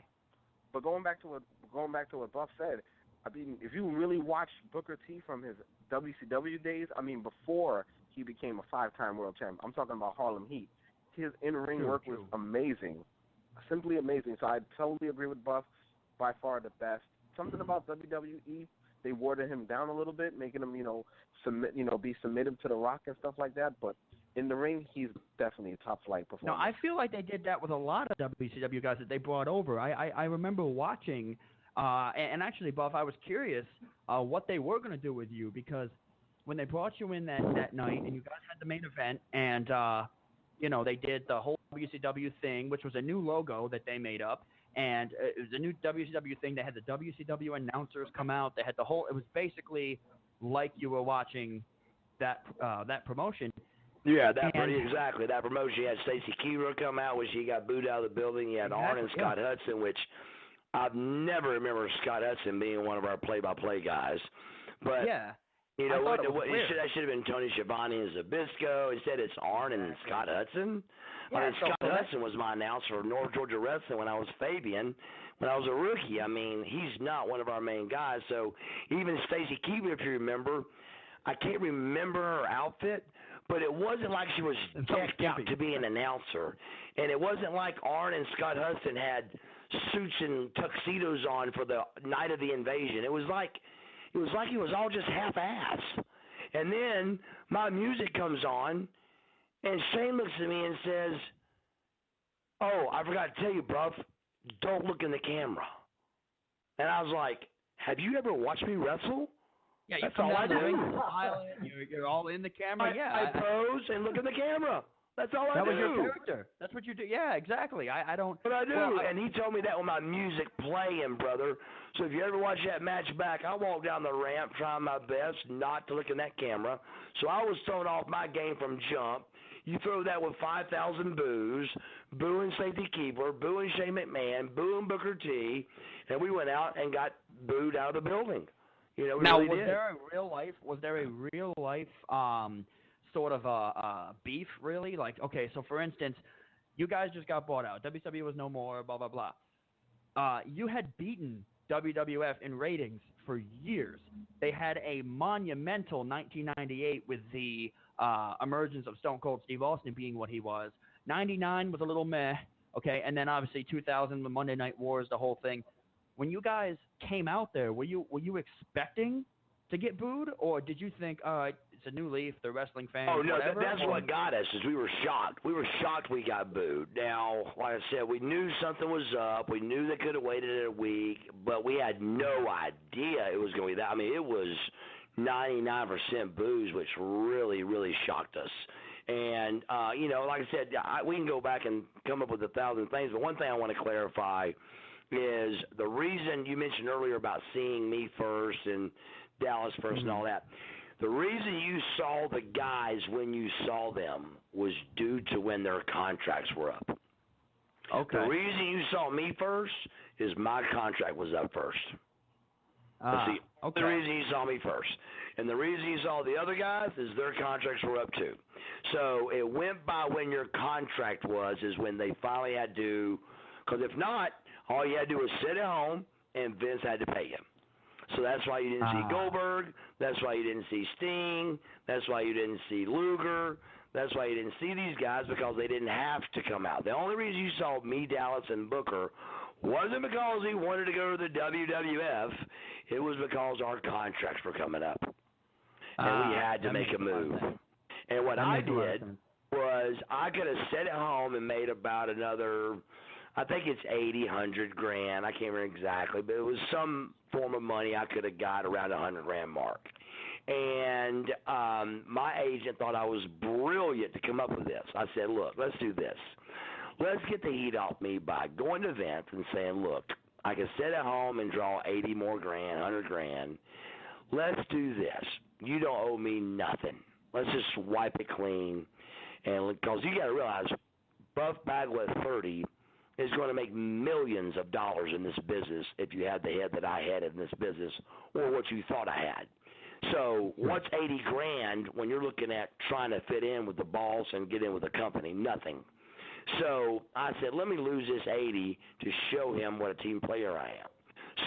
But going back to what Buff said, I mean, if you really watch Booker T from his WCW days, I mean, before he became a 5-time world champion, I'm talking about Harlem Heat. His in-ring work was amazing, simply amazing. So I totally agree with Buff. By far the best. Something about WWE, they watered him down a little bit, making him, be submissive to The Rock and stuff like that. But in the ring, he's definitely a top flight performer. No, I feel like they did that with a lot of WCW guys that they brought over. I remember watching, and actually, Buff, I was curious what they were going to do with you, because when they brought you in that night and you guys had the main event and, they did the whole WCW thing, which was a new logo that they made up. And it was a new WCW thing. They had the WCW announcers come out. They had the whole – it was basically like you were watching that promotion. Yeah, exactly. That promotion, you had Stacy Keibler come out when she got booed out of the building. You had Arn and Scott Hudson, which I've never remember Scott Hudson being one of our play-by-play guys. But, you know, that should have been Tony Schiavone and Zbyszko. Instead, it's Arn and Scott Hudson. Yeah, I mean, Scott Hudson was my announcer for North Georgia Wrestling when I was Fabian, when I was a rookie. I mean, he's not one of our main guys. So even Stacy Keibler, if you remember, I can't remember her outfit, but it wasn't like she was decked out to be an announcer. And it wasn't like Arn and Scott Hudson had suits and tuxedos on for the night of the invasion. It was like it was all just half-ass. And then my music comes on, and Shane looks at me and says, "Oh, I forgot to tell you, Buff, don't look in the camera." And I was like, "Have you ever watched me wrestle?" Yeah, that's all I do. You're all in the camera. I pose and look in the camera. That's all I do. That was your character. That's what you do. Yeah, exactly. I don't. But I do, and he told me that with my music playing, brother. So if you ever watch that match back, I walked down the ramp trying my best not to look in that camera. So I was throwing off my game from jump. You throw that with 5,000 boos, booing Stacy Keibler, booing Shane McMahon, booing Booker T, and we went out and got booed out of the building. You know, now, really was there a real life sort of beef, really? Like, okay, so for instance, you guys just got bought out. WCW was no more, blah, blah, blah. You had beaten WWF in ratings for years. They had a monumental 1998 with the emergence of Stone Cold Steve Austin being what he was. 99 was a little meh, okay, and then obviously 2000, the Monday Night Wars, the whole thing. When you guys came out there, were you expecting to get booed, or did you think, all right, it's a new leaf, they're wrestling fans? Oh no, that's what got us. Is we were shocked. We were shocked we got booed. Now, like I said, we knew something was up. We knew they could have waited a week, but we had no idea it was going to be that. I mean, it was 99% booze, which really, really shocked us. And, like I said, we can go back and come up with 1,000 things, but one thing I want to clarify is the reason you mentioned earlier about seeing me first and Dallas first and all that. The reason you saw the guys when you saw them was due to when their contracts were up. Okay. The reason you saw me first is my contract was up first. That's the reason you saw me first. And the reason you saw the other guys is their contracts were up too. So it went by when your contract was is when they finally had to, because if not, all you had to do was sit at home and Vince had to pay you. So that's why you didn't see Goldberg. That's why you didn't see Sting. That's why you didn't see Luger. That's why you didn't see these guys, because they didn't have to come out. The only reason you saw me, Dallas, and Booker wasn't because he wanted to go to the WWF. It was because our contracts were coming up. And we had to make a move. And what I did was I could have sat at home and made about another, I think it's 80, 100 grand. I can't remember exactly, but it was some form of money I could have got around the 100 grand mark. And my agent thought I was brilliant to come up with this. I said, look, let's do this. Let's get the heat off me by going to Vince and saying, look, I can sit at home and draw 80 more grand, 100 grand. Let's do this. You don't owe me nothing. Let's just wipe it clean. And because you got to realize, Buff Bagwell at 30 is going to make millions of dollars in this business if you had the head that I had in this business, or what you thought I had. So what's 80 grand when you're looking at trying to fit in with the boss and get in with the company? Nothing. So I said, let me lose this 80 to show him what a team player I am.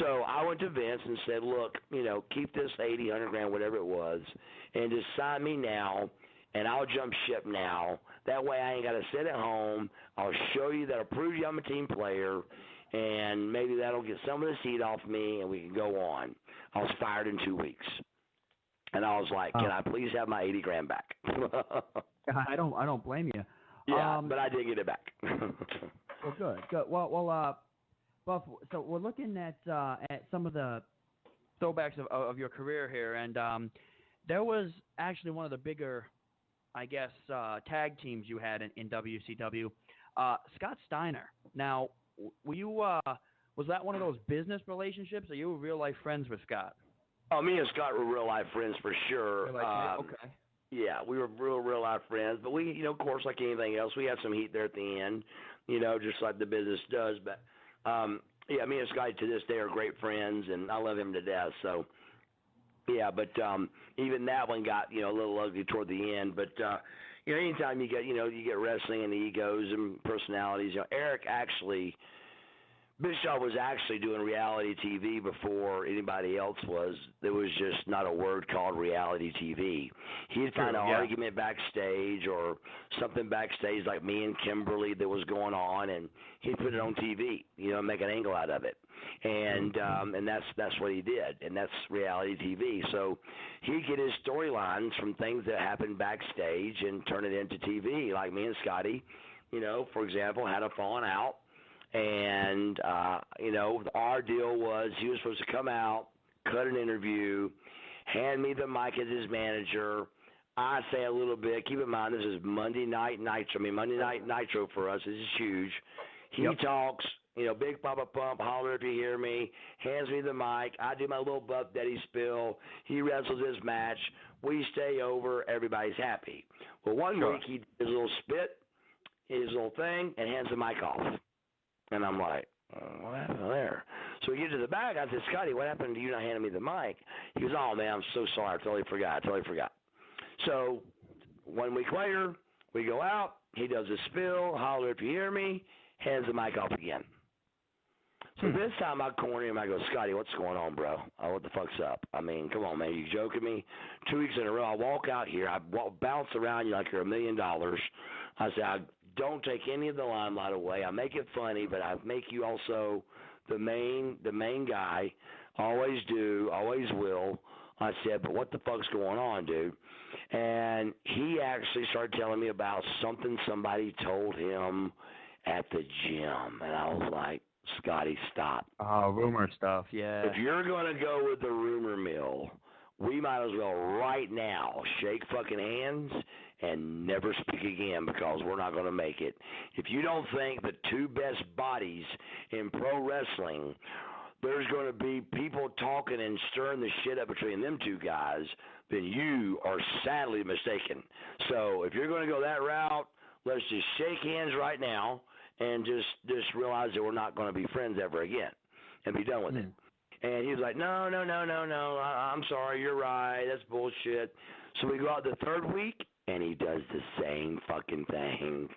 So I went to Vince and said, look, keep this 80, 100 grand, whatever it was, and just sign me now, and I'll jump ship now. That way I ain't got to sit at home. I'll show you that I'll prove you I'm a team player, and maybe that'll get some of the heat off me, and we can go on. I was fired in 2 weeks. And I was like, can I please have my 80 grand back? I don't blame you. Yeah, but I did get it back. Well, good. Well, Buff, so we're looking at some of the throwbacks of your career here, and there was actually one of the bigger, I guess, tag teams you had in WCW, Scott Steiner. Now, were you was that one of those business relationships, or you were real life friends with Scott? Oh, me and Scott were real life friends for sure. Okay. Yeah, we were real life friends, but we, of course, like anything else, we had some heat there at the end, just like the business does. But yeah, me and Scott to this day are great friends, and I love him to death. So yeah, but even that one got a little ugly toward the end. But anytime you get wrestling and egos and personalities, Eric actually. Bischoff was actually doing reality TV before anybody else was. There was just not a word called reality TV. He'd find an argument backstage or something backstage like me and Kimberly that was going on, and he'd put it on TV, make an angle out of it. And that's what he did, and that's reality TV. So he'd get his storylines from things that happened backstage and turn it into TV, like me and Scotty, for example, had a falling out. And, our deal was he was supposed to come out, cut an interview, hand me the mic as his manager. I say a little bit. Keep in mind, this is Monday Night Nitro for us. This is huge. He talks, Big Papa Pump, holler if you hear me, hands me the mic. I do my little Buff Daddy spill. He wrestles his match. We stay over. Everybody's happy. Well, one week he did his little spit, his little thing, and hands the mic off. And I'm like, what happened there? So we get to the back. I said, Scotty, what happened to you not handing me the mic? He goes, oh, man, I'm so sorry. I totally forgot. So 1 week later, we go out. He does a spill, holler if you hear me, hands the mic off again. So this time I corner him. I go, Scotty, what's going on, bro? What the fuck's up? I mean, come on, man. You joking me? 2 weeks in a row, I walk out here. I bounce around you like you're $1 million. I say, I don't take any of the limelight away. I make it funny, but I make you also the main guy. Always do, always will. I said, but what the fuck's going on, dude? And he actually started telling me about something somebody told him at the gym. And I was like, Scotty, stop. Oh, rumor stuff, yeah. If you're going to go with the rumor mill, we might as well right now shake fucking hands and never speak again because we're not going to make it. If you don't think the two best bodies in pro wrestling, there's going to be people talking and stirring the shit up between them two guys, then you are sadly mistaken. So if you're going to go that route, let's just shake hands right now and just realize that we're not going to be friends ever again and be done with it. And he was like, no, I'm sorry, you're right, that's bullshit. So we go out the third week, and he does the same fucking thing.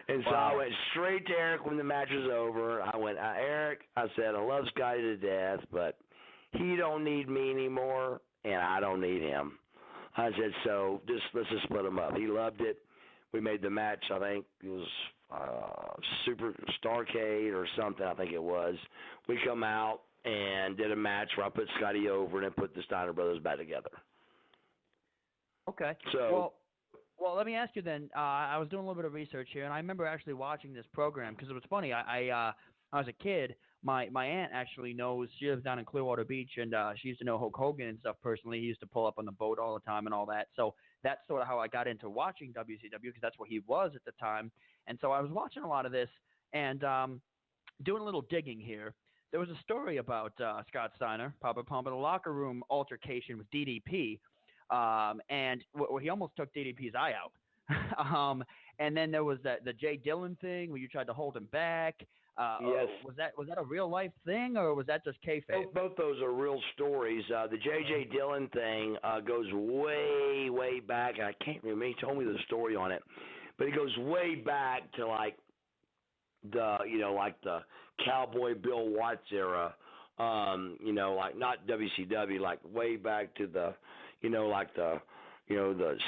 And so I went straight to Eric when the match was over. I went, Eric, I said, I love Scotty to death, but he don't need me anymore, and I don't need him. I said, so let's just split him up. He loved it. We made the match, I think it was Super Starcade or something, I think it was. We come out and did a match where I put Scotty over and then put the Steiner brothers back together. Okay. So, well, let me ask you then. I was doing a little bit of research here, and I remember actually watching this program because it was funny. I was a kid. My aunt actually knows. She lives down in Clearwater Beach, and she used to know Hulk Hogan and stuff personally. He used to pull up on the boat all the time and all that. So that's sort of how I got into watching WCW because that's where he was at the time. And so I was watching a lot of this and doing a little digging here. There was a story about Scott Steiner, Papa Pump, in a locker room altercation with DDP, and where he almost took DDP's eye out. And then there was the Jay Dillon thing where you tried to hold him back. Yes. Was that a real life thing or was that just kayfabe? Both those are real stories. The J.J. Dillon thing goes way, way back. I can't remember. He told me the story on it, but it goes way back to like the Cowboy Bill Watts era. Like not WCW, like way back to the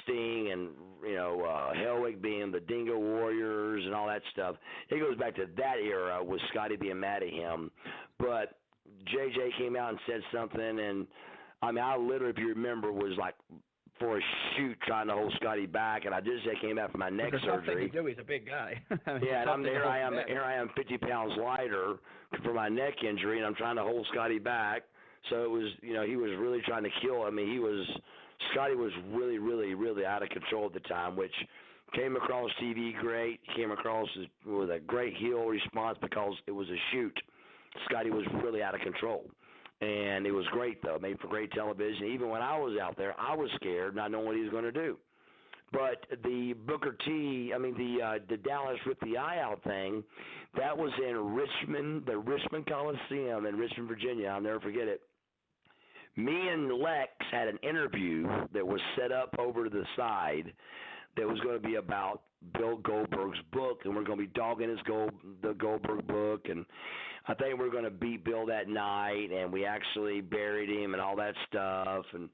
Sting and, Hellwig being the Dingo Warriors and all that stuff. It goes back to that era with Scotty being mad at him. But JJ came out and said something, and, I literally, if you remember, was like for a shoot trying to hold Scotty back, and I just came out for my neck surgery. To do. He's a big guy. Yeah, and here I am 50 pounds lighter for my neck injury, and I'm trying to hold Scotty back. So it was, he was really trying to kill. Scotty was really, really, really out of control at the time, which came across TV great. Came across with a great heel response because it was a shoot. Scotty was really out of control. And it was great, though. Made for great television. Even when I was out there, I was scared, not knowing what he was going to do. But the Booker T, the Dallas Rip the Eye Out thing, that was in Richmond, the Richmond Coliseum in Richmond, Virginia. I'll never forget it. Me and Lex had an interview that was set up over to the side that was going to be about Bill Goldberg's book, and we're going to be dogging the Goldberg book, and I think we're going to beat Bill that night, and we actually buried him and all that stuff, and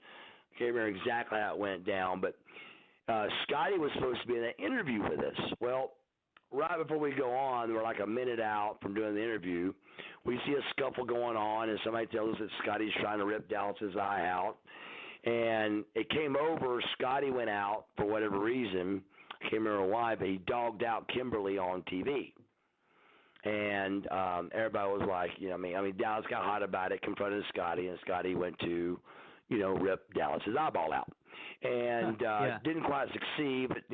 I can't remember exactly how it went down, but Scotty was supposed to be in that interview with us. Well, right before we go on, we're like a minute out from doing the interview, we see a scuffle going on, and somebody tells us that Scotty's trying to rip Dallas's eye out. And it came over, Scotty went out for whatever reason, I can't remember why, but he dogged out Kimberly on TV. And everybody was like, Dallas got hot about it, confronted Scotty, and Scotty went to, rip Dallas's eyeball out. And didn't quite succeed, but,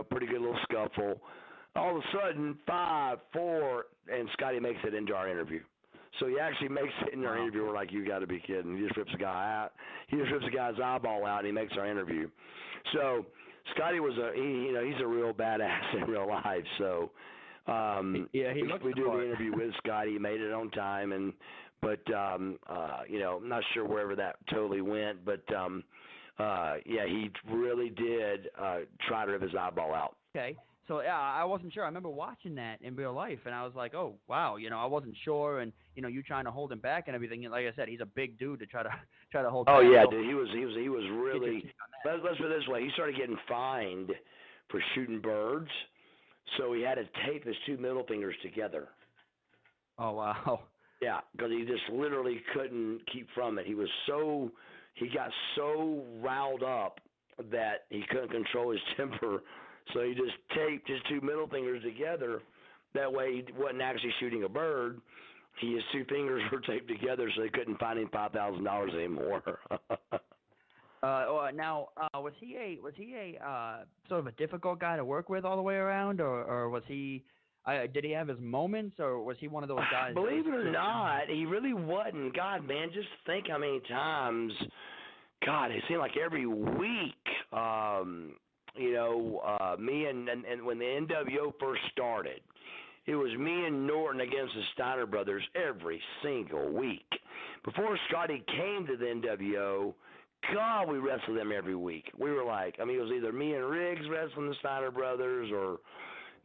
pretty good little scuffle. All of a sudden, 5, 4, and Scotty makes it into our interview. So he actually makes it in our interview. We're like, you got to be kidding. He just rips a guy out. He just rips a guy's eyeball out, and he makes our interview. So Scotty was he's a real badass in real life. So we do the interview with Scotty. He made it on time, but I'm not sure wherever that totally went. But he really did try to rip his eyeball out. Okay. So, I wasn't sure. I remember watching that in real life, and I was like, oh, wow, I wasn't sure, and, you trying to hold him back and everything. And like I said, he's a big dude to try to hold back. Oh, yeah, dude, he was really – let's put it this way. He started getting fined for shooting birds, so he had to tape his two middle fingers together. Oh, wow. Yeah, because he just literally couldn't keep from it. He got so riled up that he couldn't control his temper. So he just taped his two middle fingers together. That way he wasn't actually shooting a bird. his two fingers were taped together, so they couldn't find him $5,000 anymore. Now, was he a sort of a difficult guy to work with all the way around, or was he? Did he have his moments, or was he one of those guys? Believe it or not, he really wasn't. God, man, just think how many times. God, it seemed like every week. Me and when the NWO first started, it was me and Norton against the Steiner brothers every single week. Before Scotty came to the NWO, God, we wrestled them every week. We were like, it was either me and Riggs wrestling the Steiner brothers, or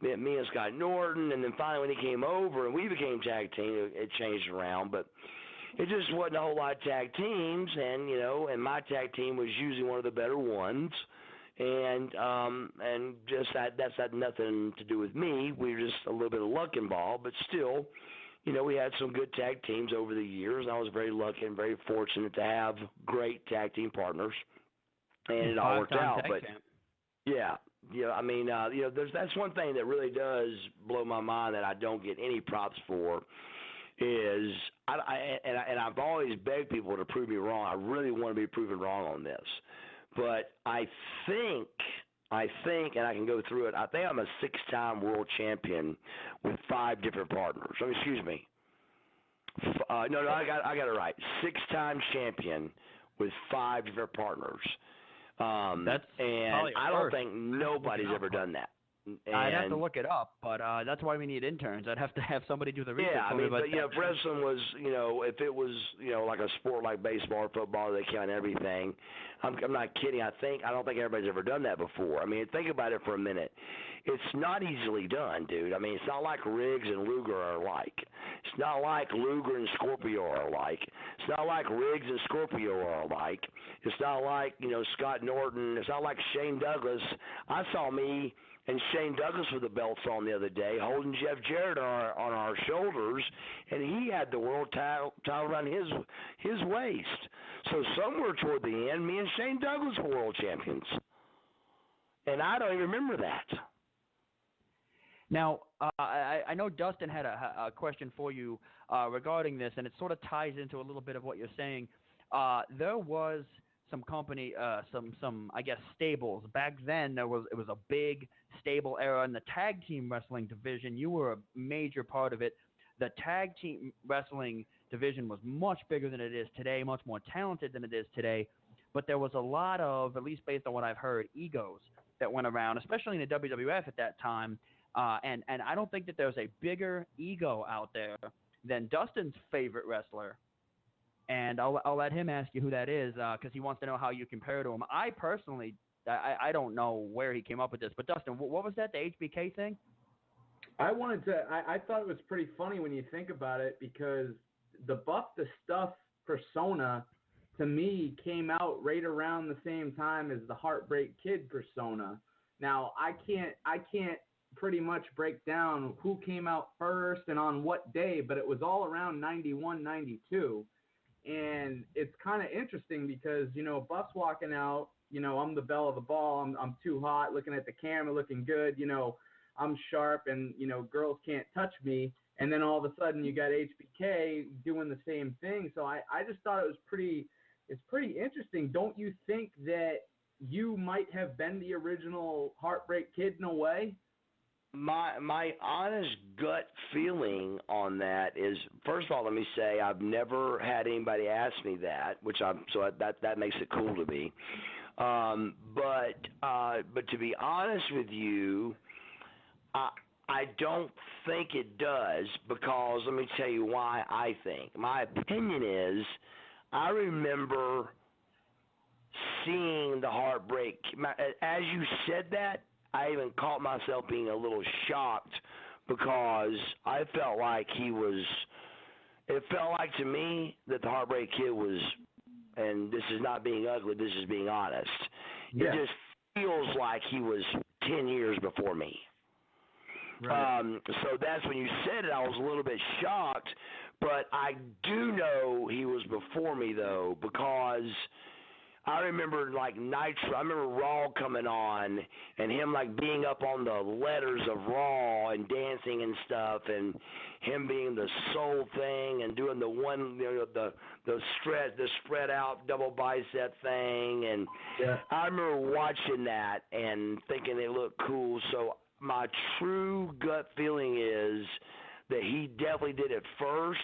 me and Scott Norton, and then finally when he came over and we became tag team, it changed around, but it just wasn't a whole lot of tag teams, and my tag team was usually one of the better ones, and just that's had nothing to do with me. We were just a little bit of luck involved, but still, we had some good tag teams over the years, and I was very lucky and very fortunate to have great tag team partners, and it all worked out. But that's one thing that really does blow my mind that I don't get any props for is I've always begged people to prove me wrong. I really want to be proven wrong on this, but I think, and I can go through it. I think I'm a 6-time world champion with 5 different partners. Excuse me. I got it right. 6-time champion with 5 different partners. That's and I don't think nobody's ever done that. I'd have to look it up, but that's why we need interns. I'd have to have somebody do the research. Yeah, if wrestling was, if it was, like a sport like baseball or football, they count everything. I'm not kidding. I don't think everybody's ever done that before. Think about it for a minute. It's not easily done, dude. It's not like Riggs and Luger are alike. It's not like Luger and Scorpio are alike. It's not like Riggs and Scorpio are alike. It's not like, Scott Norton. It's not like Shane Douglas. I saw me and Shane Douglas with the belts on the other day, holding Jeff Jarrett on our shoulders, and he had the world title around his waist. So somewhere toward the end, me and Shane Douglas were world champions, and I don't even remember that. Now, I know Dustin had a question for you regarding this, and it sort of ties into a little bit of what you're saying. There was some company, some I guess stables back then. It was a big stable era in the tag team wrestling division. You were a major part of it. The tag team wrestling division was much bigger than it is today, much more talented than it is today. But there was a lot of, at least based on what I've heard, egos that went around, especially in the WWF at that time. And I don't think that there's a bigger ego out there than Dustin's favorite wrestler. And I'll let him ask you who that is because he wants to know how you compare to him. I personally, I don't know where he came up with this, but Dustin, what was that, the HBK thing? I thought it was pretty funny when you think about it because the Buff the Stuff persona to me came out right around the same time as the Heartbreak Kid persona. Now I can't pretty much break down who came out first and on what day, but it was all around 91, 92. And it's kind of interesting because, Buff's walking out, I'm the belle of the ball. I'm too hot, looking at the camera, looking good. I'm sharp and, girls can't touch me. And then all of a sudden you got HBK doing the same thing. So I just thought it's pretty interesting. Don't you think that you might have been the original Heartbreak Kid in a way? My honest gut feeling on that is, first of all, let me say I've never had anybody ask me that, that makes it cool to me. But to be honest with you, I don't think it does because let me tell you why I think. My opinion is I remember seeing the Heartbreak. As you said that, I even caught myself being a little shocked because I felt like it felt like to me that the Heartbreak Kid was, and this is not being ugly, this is being honest. Yeah. It just feels like he was 10 years before me. Right. So that's when you said it, I was a little bit shocked, but I do know he was before me though because I remember like Nitro. I remember Raw coming on and him like being up on the letters of Raw and dancing and stuff, and him being the soul thing and doing the one, the spread out double bicep thing. And I remember watching that and thinking they looked cool. So my true gut feeling is that he definitely did it first,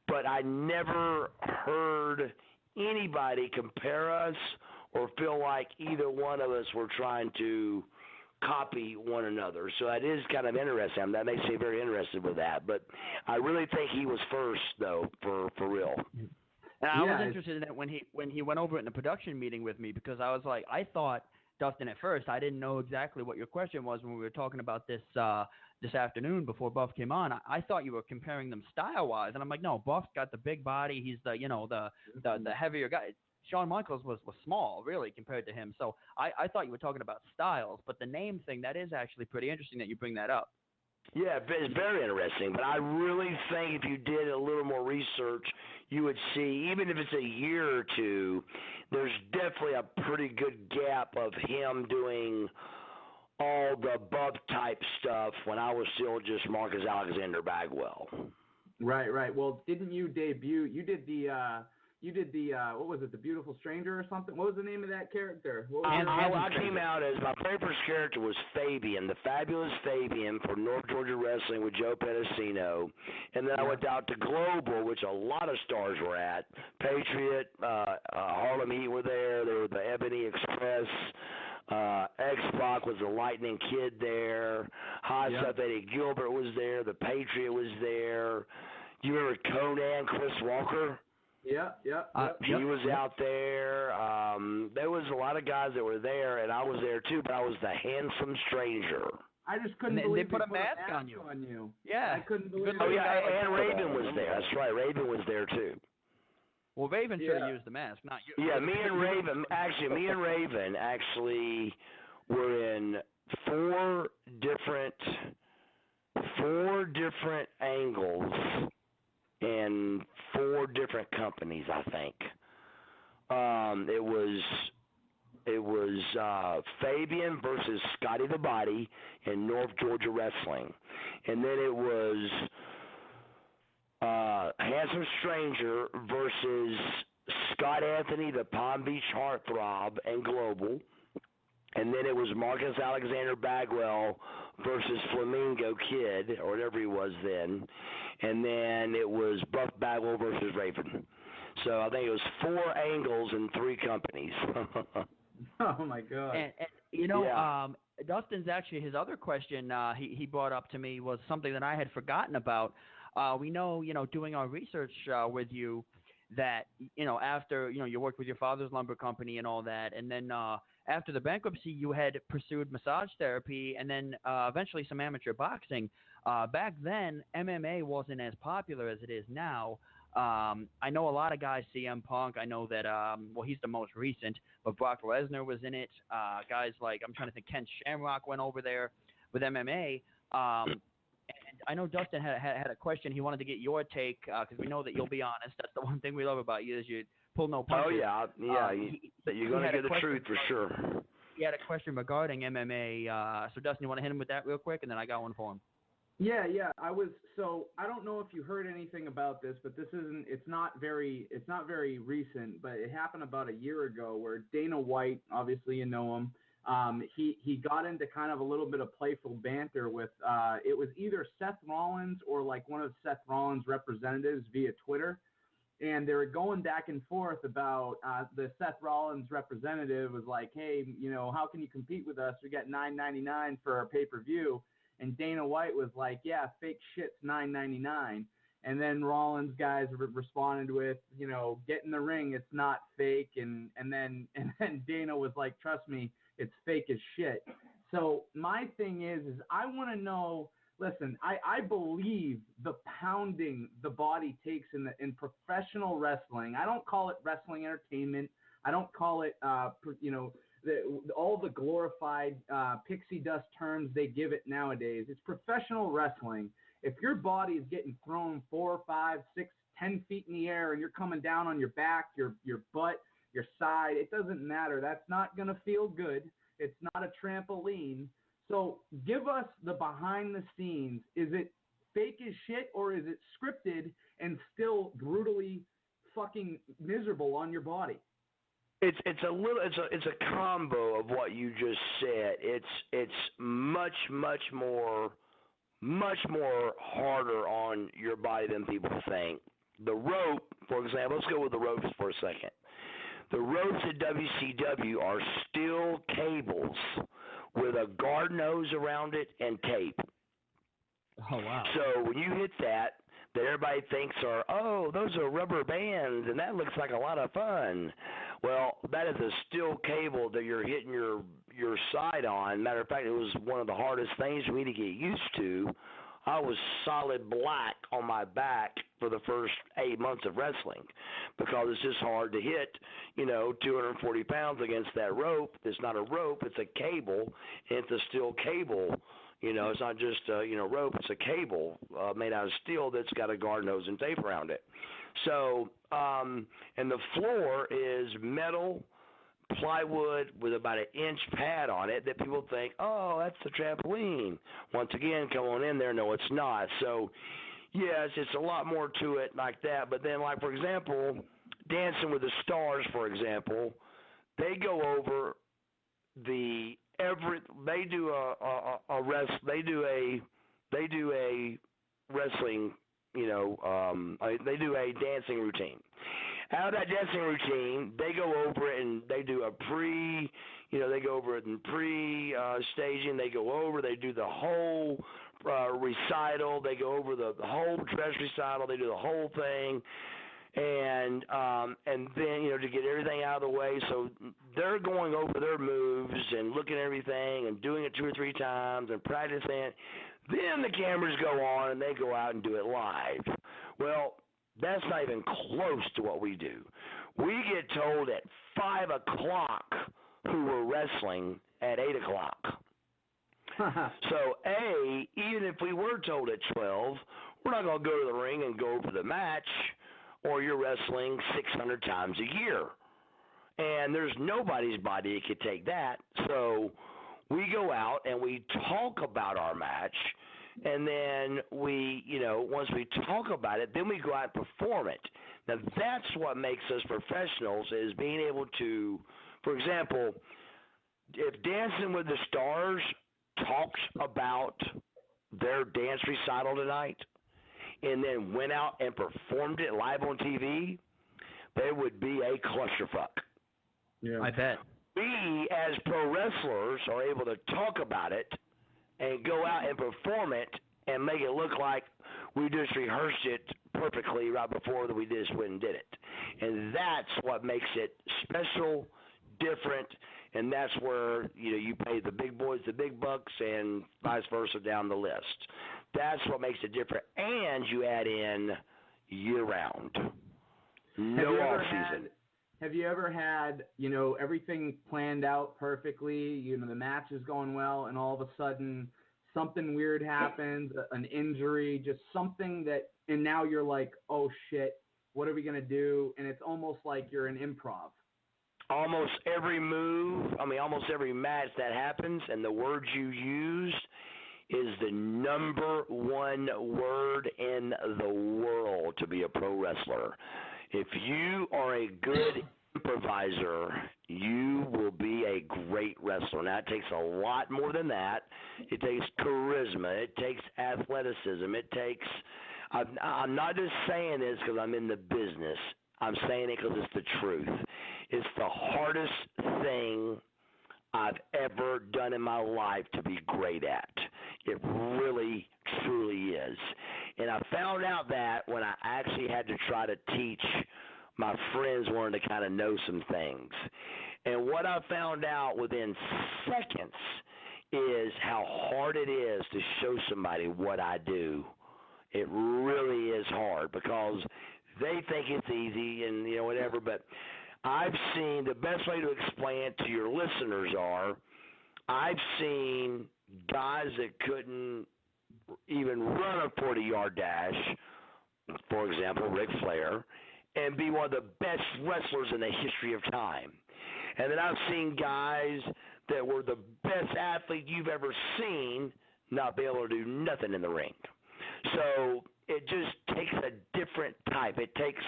but I never heard anybody compare us or feel like either one of us were trying to copy one another. So that is kind of interesting. That makes me very interested with that. But I really think he was first, though, for real. And I was interested in that when he went over it in the production meeting with me, because I was like, I thought, Dustin, at first, I didn't know exactly what your question was when we were talking about this this afternoon before Buff came on. I thought you were comparing them style-wise, and I'm like, no, Buff's got the big body. He's the heavier guy. Shawn Michaels was small, really, compared to him. So I thought you were talking about styles, but the name thing, that is actually pretty interesting that you bring that up. Yeah, it's very interesting, but I really think if you did a little more research, you would see, even if it's a year or two, there's definitely a pretty good gap of him doing all the Buff type stuff when I was still just Marcus Alexander Bagwell. Right. Well, didn't you debut? You did the what was it, the Beautiful Stranger or something? What was the name of that character? I came out as, my very first character was Fabian, the Fabulous Fabian for North Georgia Wrestling with Joe Pedicino. And then I went out to Global, which a lot of stars were at. Patriot, Harlem Heat were there. There were the Ebony Express. X-Pac was the Lightning Kid there. High Stuff Eddie Gilbert was there. The Patriot was there. Do you remember Conan, Chris Walker? Yeah. He was out there. There was a lot of guys that were there, and I was there too, but I was the handsome stranger. I just couldn't believe they put a mask on you. Yeah. I couldn't believe it. Oh, yeah, and Raven was there. That's right. Raven was there too. Well, Raven should have used the mask, not you. Yeah, me and Raven were in four different angles in four different companies, I think. It was Fabian versus Scotty the Body in North Georgia Wrestling. And then it was Handsome Stranger versus Scott Anthony, the Palm Beach Heartthrob and Global. And then it was Marcus Alexander Bagwell versus Flamingo Kid, or whatever he was then. And then it was Buff Bagwell versus Raven. So I think it was four angles in three companies. Oh, my God. And Dustin's actually, his other question he brought up to me was something that I had forgotten about. We know, doing our research with you that, after, you worked with your father's lumber company and all that, and then after the bankruptcy, you had pursued massage therapy and then eventually some amateur boxing. Back then, MMA wasn't as popular as it is now. I know a lot of guys, CM Punk, I know that, he's the most recent, but Brock Lesnar was in it. Guys like, I'm trying to think, Ken Shamrock went over there with MMA. And I know Dustin had a question. He wanted to get your take because we know that you'll be honest. That's the one thing we love about you is you pull no punches. Oh, yeah. You're going to get the truth for sure. He had a question regarding MMA. So, Dustin, you want to hit him with that real quick, and then I got one for him. Yeah. So I don't know if you heard anything about this, but it's not very recent, but it happened about a year ago where Dana White, obviously you know him, he got into kind of a little bit of playful banter with, it was either Seth Rollins or like one of Seth Rollins' representatives via Twitter. And they were going back and forth about, the Seth Rollins representative was like, hey, how can you compete with us? We got $9.99 for our pay-per-view. And Dana White was like, yeah, fake shit's $9.99. And then Rollins guys responded with, get in the ring, it's not fake. And then Dana was like, trust me, it's fake as shit. So my thing is I want to know, listen, I believe the pounding the body takes in professional wrestling. I don't call it wrestling entertainment. I don't call it, all the glorified pixie dust terms they give it nowadays. It's professional wrestling. If your body is getting thrown 4, 5, 6, 10 feet in the air and you're coming down on your back, your butt, your side. It doesn't matter. That's not going to feel good. It's not a trampoline. So give us the behind the scenes. Is it fake as shit, or is it scripted and still brutally fucking miserable on your body? It's a combo of what you just said. It's much more harder on your body than people think. The rope, for example, let's go with the ropes for a second. The ropes at WCW are still cables with a guard nose around it and tape. Oh, wow. So when you hit that everybody thinks those are rubber bands, and that looks like a lot of fun. Well, that is a steel cable that you're hitting your side on. Matter of fact, it was one of the hardest things for me to get used to. I was solid black on my back for the first 8 months of wrestling because it's just hard to hit, 240 pounds against that rope. It's not a rope, it's a cable, and it's a steel cable. It's not just rope, it's a cable made out of steel that's got a guard nose and tape around it. So, and the floor is metal plywood with about an inch pad on it that people think, oh, that's the trampoline. Once again, come on in there. No, it's not. So, yes, it's a lot more to it like that. But then, like, for example, Dancing with the Stars, for example, they go over they do a wrestling, they do a dancing routine. Out of that dancing routine, they go over it and they do they go over it in staging. They do the whole recital. They go over the whole dress recital. They do the whole thing. And then, to get everything out of the way. So they're going over their moves and looking at everything and doing it 2 or 3 times and practicing it. Then the cameras go on and they go out and do it live. Well, that's not even close to what we do. We get told at 5 o'clock who we're wrestling at 8 o'clock. So, even if we were told at 12, we're not going to go to the ring and go over the match, or you're wrestling 600 times a year. And there's nobody's body that could take that. So we go out and we talk about our match, and then we, once we talk about it, then we go out and perform it. Now, that's what makes us professionals, is being able to, for example, if Dancing with the Stars talks about their dance recital tonight, and then went out and performed it live on TV, there would be a clusterfuck. Yeah, I bet. We, as pro wrestlers, are able to talk about it and go out and perform it and make it look like we just rehearsed it perfectly right before that we just went and did it. And that's what makes it special, different, and that's where, you pay the big boys the big bucks and vice versa down the list. That's what makes it different. And you add in year-round. No off-season. Have you ever had, everything planned out perfectly, the match is going well, and all of a sudden something weird happens, an injury, just something that, and now you're like, oh, shit, what are we going to do? And it's almost like you're in improv. Almost every move, almost every match that happens, and the words you used is the number one word in the world to be a pro wrestler. If you are a good improviser, you will be a great wrestler. Now, it takes a lot more than that. It takes charisma. It takes athleticism. It takes – I'm not just saying this because I'm in the business. I'm saying it because it's the truth. It's the hardest thing I've ever done in my life to be great at. It really, truly is. And I found out that when I actually had to try to teach my friends wanted to kind of know some things. And what I found out within seconds is how hard it is to show somebody what I do. It really is hard because they think it's easy and, whatever, but I've seen, the best way to explain it to your listeners are, I've seen guys that couldn't even run a 40-yard dash, for example, Ric Flair, and be one of the best wrestlers in the history of time. And then I've seen guys that were the best athlete you've ever seen not be able to do nothing in the ring. So it just takes a different type. It takes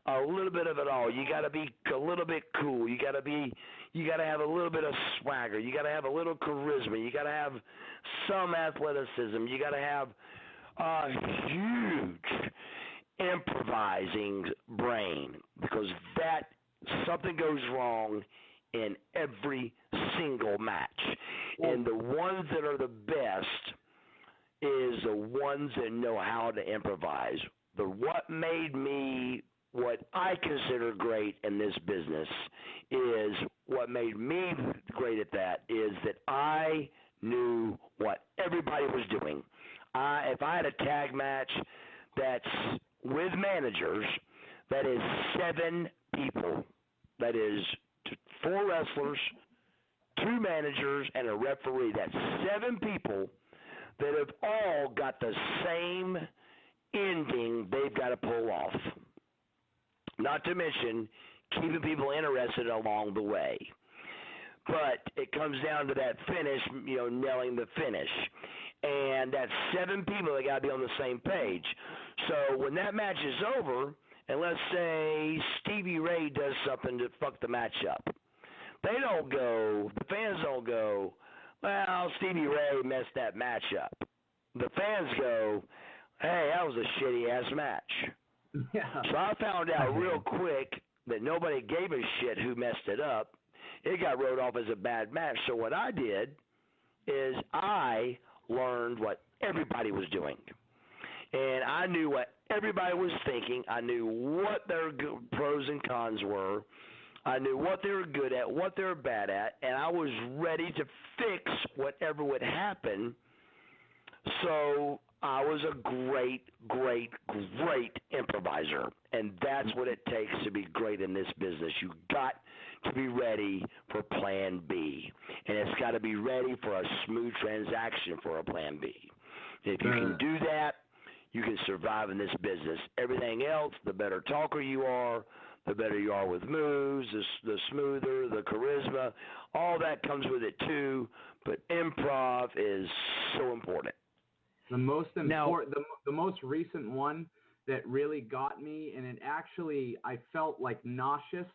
a little bit of it all. You got to be a little bit cool. You got to have a little bit of swagger. You got to have a little charisma. You got to have some athleticism. You got to have a huge improvising brain, because that something goes wrong in every single match. And the ones that are the best is the ones that know how to improvise. What made me what I consider great in this business is what made me great at that is that I knew what everybody was doing. If I had a tag match that's with managers, that is 7 people. That is 4 wrestlers, 2 managers, and a referee. That's 7 people that have all got the same ending they've got to pull off. Not to mention keeping people interested along the way. But it comes down to that finish, nailing the finish. And that's 7 people that got to be on the same page. So when that match is over, and let's say Stevie Ray does something to fuck the match up, the fans don't go, well, Stevie Ray messed that match up. The fans go, hey, that was a shitty-ass match. Yeah. So I found out real quick that nobody gave a shit who messed it up. It got wrote off as a bad match. So what I did is I learned what everybody was doing. And I knew what everybody was thinking. I knew what their pros and cons were. I knew what they were good at, what they were bad at, and I was ready to fix whatever would happen. So I was a great, great, great improviser, and that's what it takes to be great in this business. You got to be ready for Plan B, and it's got to be ready for a smooth transaction for a Plan B. If you can do that, you can survive in this business. Everything else, the better talker you are, the better you are with moves, the smoother, the charisma, all that comes with it too. But improv is so important. The most important, the most recent one that really got me, and it actually, I felt like nauseous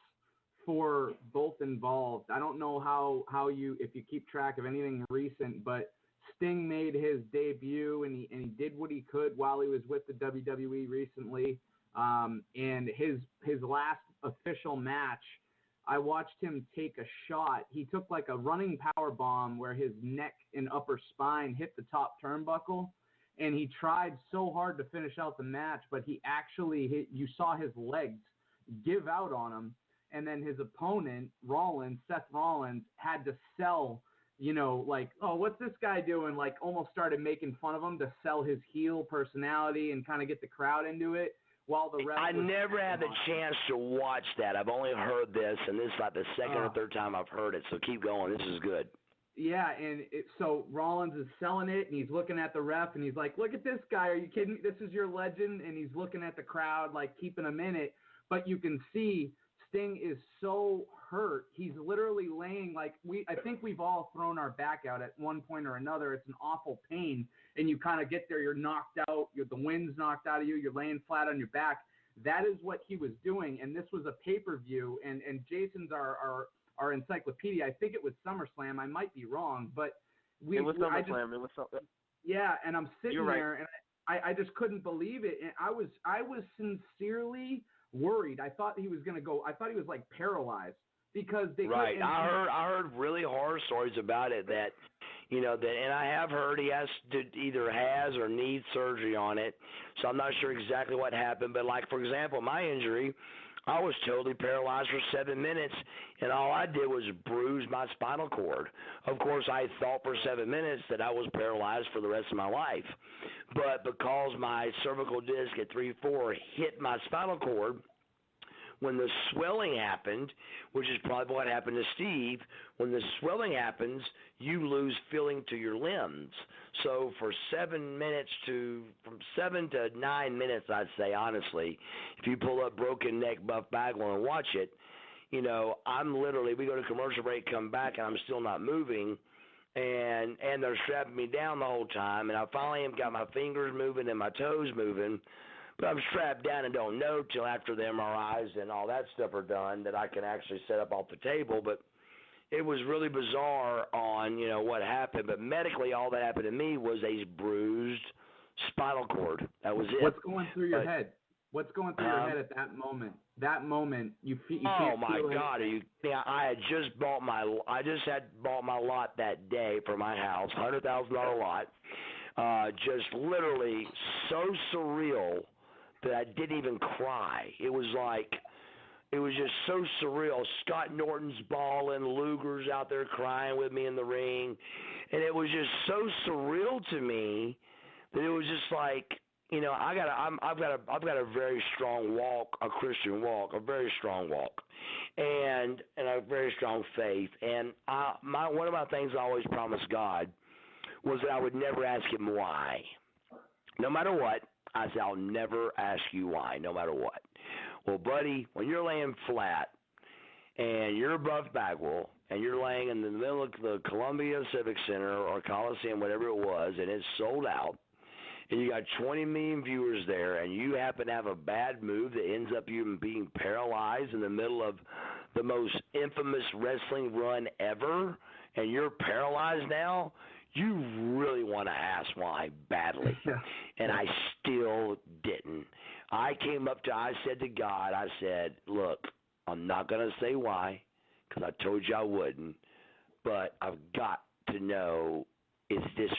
for both involved. I don't know how you, if you keep track of anything recent, but Sting made his debut, and he did what he could while he was with the WWE recently. And his last official match, I watched him take a shot. He took like a running power bomb where his neck and upper spine hit the top turnbuckle, and he tried so hard to finish out the match, but he actually hit, you saw his legs give out on him, and then his opponent, Seth Rollins, had to sell, like, oh, what's this guy doing? Like, almost started making fun of him to sell his heel personality and kind of get the crowd into it. While the rest I never had the chance to watch that. I've only heard this, and this is like the second or third time I've heard it, so keep going. This is good. Yeah, and so Rollins is selling it, and he's looking at the ref, and he's like, look at this guy. Are you kidding me? This is your legend. And he's looking at the crowd, like, keeping him in it. But you can see Sting is so hurt. He's literally laying, like, I think we've all thrown our back out at one point or another. It's an awful pain, and you kind of get there, you're knocked out, the wind's knocked out of you, you're laying flat on your back. That is what he was doing, and this was a pay-per-view, and Jason's our encyclopedia. I think it was SummerSlam. I might be wrong, but it was SummerSlam. Yeah, and I'm sitting right there, and I just couldn't believe it, and I was sincerely worried. I thought he was going to go. I thought he was like paralyzed because they. Right. I heard really horror stories about it that, and I have heard he either has or needs surgery on it. So I'm not sure exactly what happened. But like, for example, my injury, I was totally paralyzed for 7 minutes, and all I did was bruise my spinal cord. Of course, I thought for 7 minutes that I was paralyzed for the rest of my life. But because my cervical disc at 3-4 hit my spinal cord, when the swelling happened, which is probably what happened to Steve, when the swelling happens, you lose feeling to your limbs. So for from 7 to 9 minutes, I'd say, honestly, if you pull up Broken Neck Buff Bagwell and watch it, you know, I'm literally, we go to commercial break, come back, and I'm still not moving, and they're strapping me down the whole time, and I finally have got my fingers moving and my toes moving, but I'm strapped down and don't know till after the MRIs and all that stuff are done that I can actually set up off the table. But it was really bizarre on, you know, what happened. But medically, all that happened to me was a bruised spinal cord. That was it. What's going through your head? What's going through your head at that moment? That moment, you can't feel Oh my God! I had just bought I just had bought my lot that day for my house, $100,000 lot. Just literally so surreal that I didn't even cry. It was just so surreal. Scott Norton's balling, Luger's out there crying with me in the ring, and it was just so surreal to me that it was just like, you know, I've got a very strong walk, a Christian walk, a very strong walk, and a very strong faith. And one of my things I always promised God was that I would never ask him why. No matter what, I said, I'll never ask you why, no matter what. Well, buddy, when you're laying flat and you're Buff Bagwell and you're laying in the middle of the Columbia Civic Center or Coliseum, whatever it was, and it's sold out, and you got 20 million viewers there, and you happen to have a bad move that ends up you being paralyzed in the middle of the most infamous wrestling run ever, and you're paralyzed now, you really want to ask why badly. And I still didn't. I said to God, I said, look, I'm not going to say why because I told you I wouldn't, but I've got to know, is this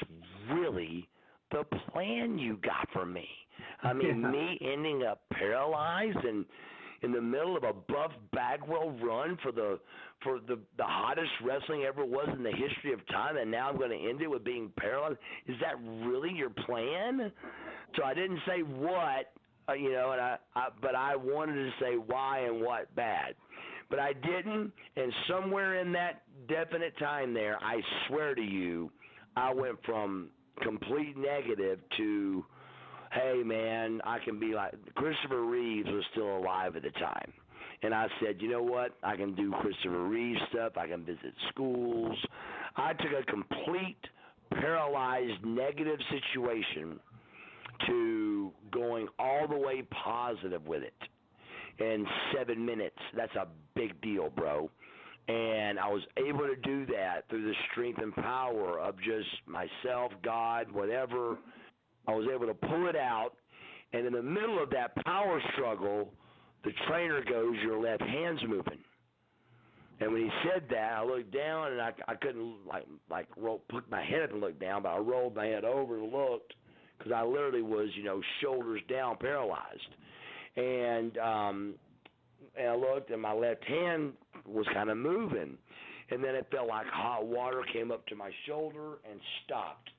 really the plan you got for me? I mean, me ending up paralyzed and in the middle of a Buff Bagwell run for the hottest wrestling ever was in the history of time, and now I'm going to end it with being paralyzed? Is that really your plan? So I didn't say what, you know, but I wanted to say why and what bad. But I didn't, and somewhere in that definite time there, I swear to you, I went from complete negative to, hey, man, I can be like, Christopher Reeves was still alive at the time. And I said, you know what? I can do Christopher Reeves stuff. I can visit schools. I took a complete paralyzed negative situation to going all the way positive with it in 7 minutes. That's a big deal, bro. And I was able to do that through the strength and power of just myself, God, whatever. I was able to pull it out. And in the middle of that power struggle, the trainer goes, your left hand's moving. And when he said that, I looked down, and I couldn't put my head up and look down, but I rolled my head over and looked because I literally was, you know, shoulders down, paralyzed. And I looked, and my left hand was kind of moving. And then it felt like hot water came up to my shoulder and stopped.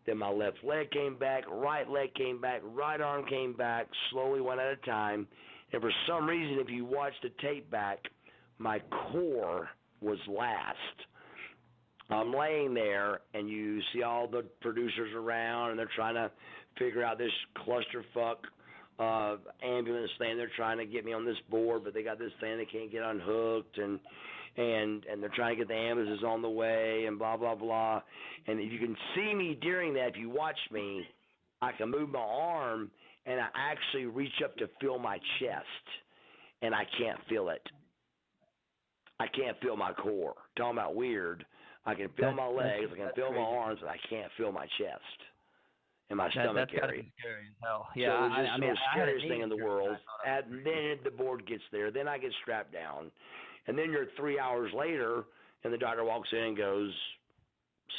Then my left leg came back, right leg came back, right arm came back, slowly one at a time. And for some reason, if you watch the tape back, my core was last. I'm laying there, and you see all the producers around, and they're trying to figure out this clusterfuck ambulance thing. They're trying to get me on this board, but they got this thing they can't get unhooked, and they're trying to get the ambulances on the way, and blah, blah, blah. And if you can see me during that, if you watch me, I can move my arm, and I actually reach up to feel my chest, and I can't feel it. I can't feel my core. Talking about weird. I can feel my legs, I can feel my arms, but I can't feel my chest and my stomach area. That's gotta be scary as hell. Yeah, so it was just the scariest thing in the world. And then the board gets there. Then I get strapped down. And then you're 3 hours later, and the doctor walks in and goes,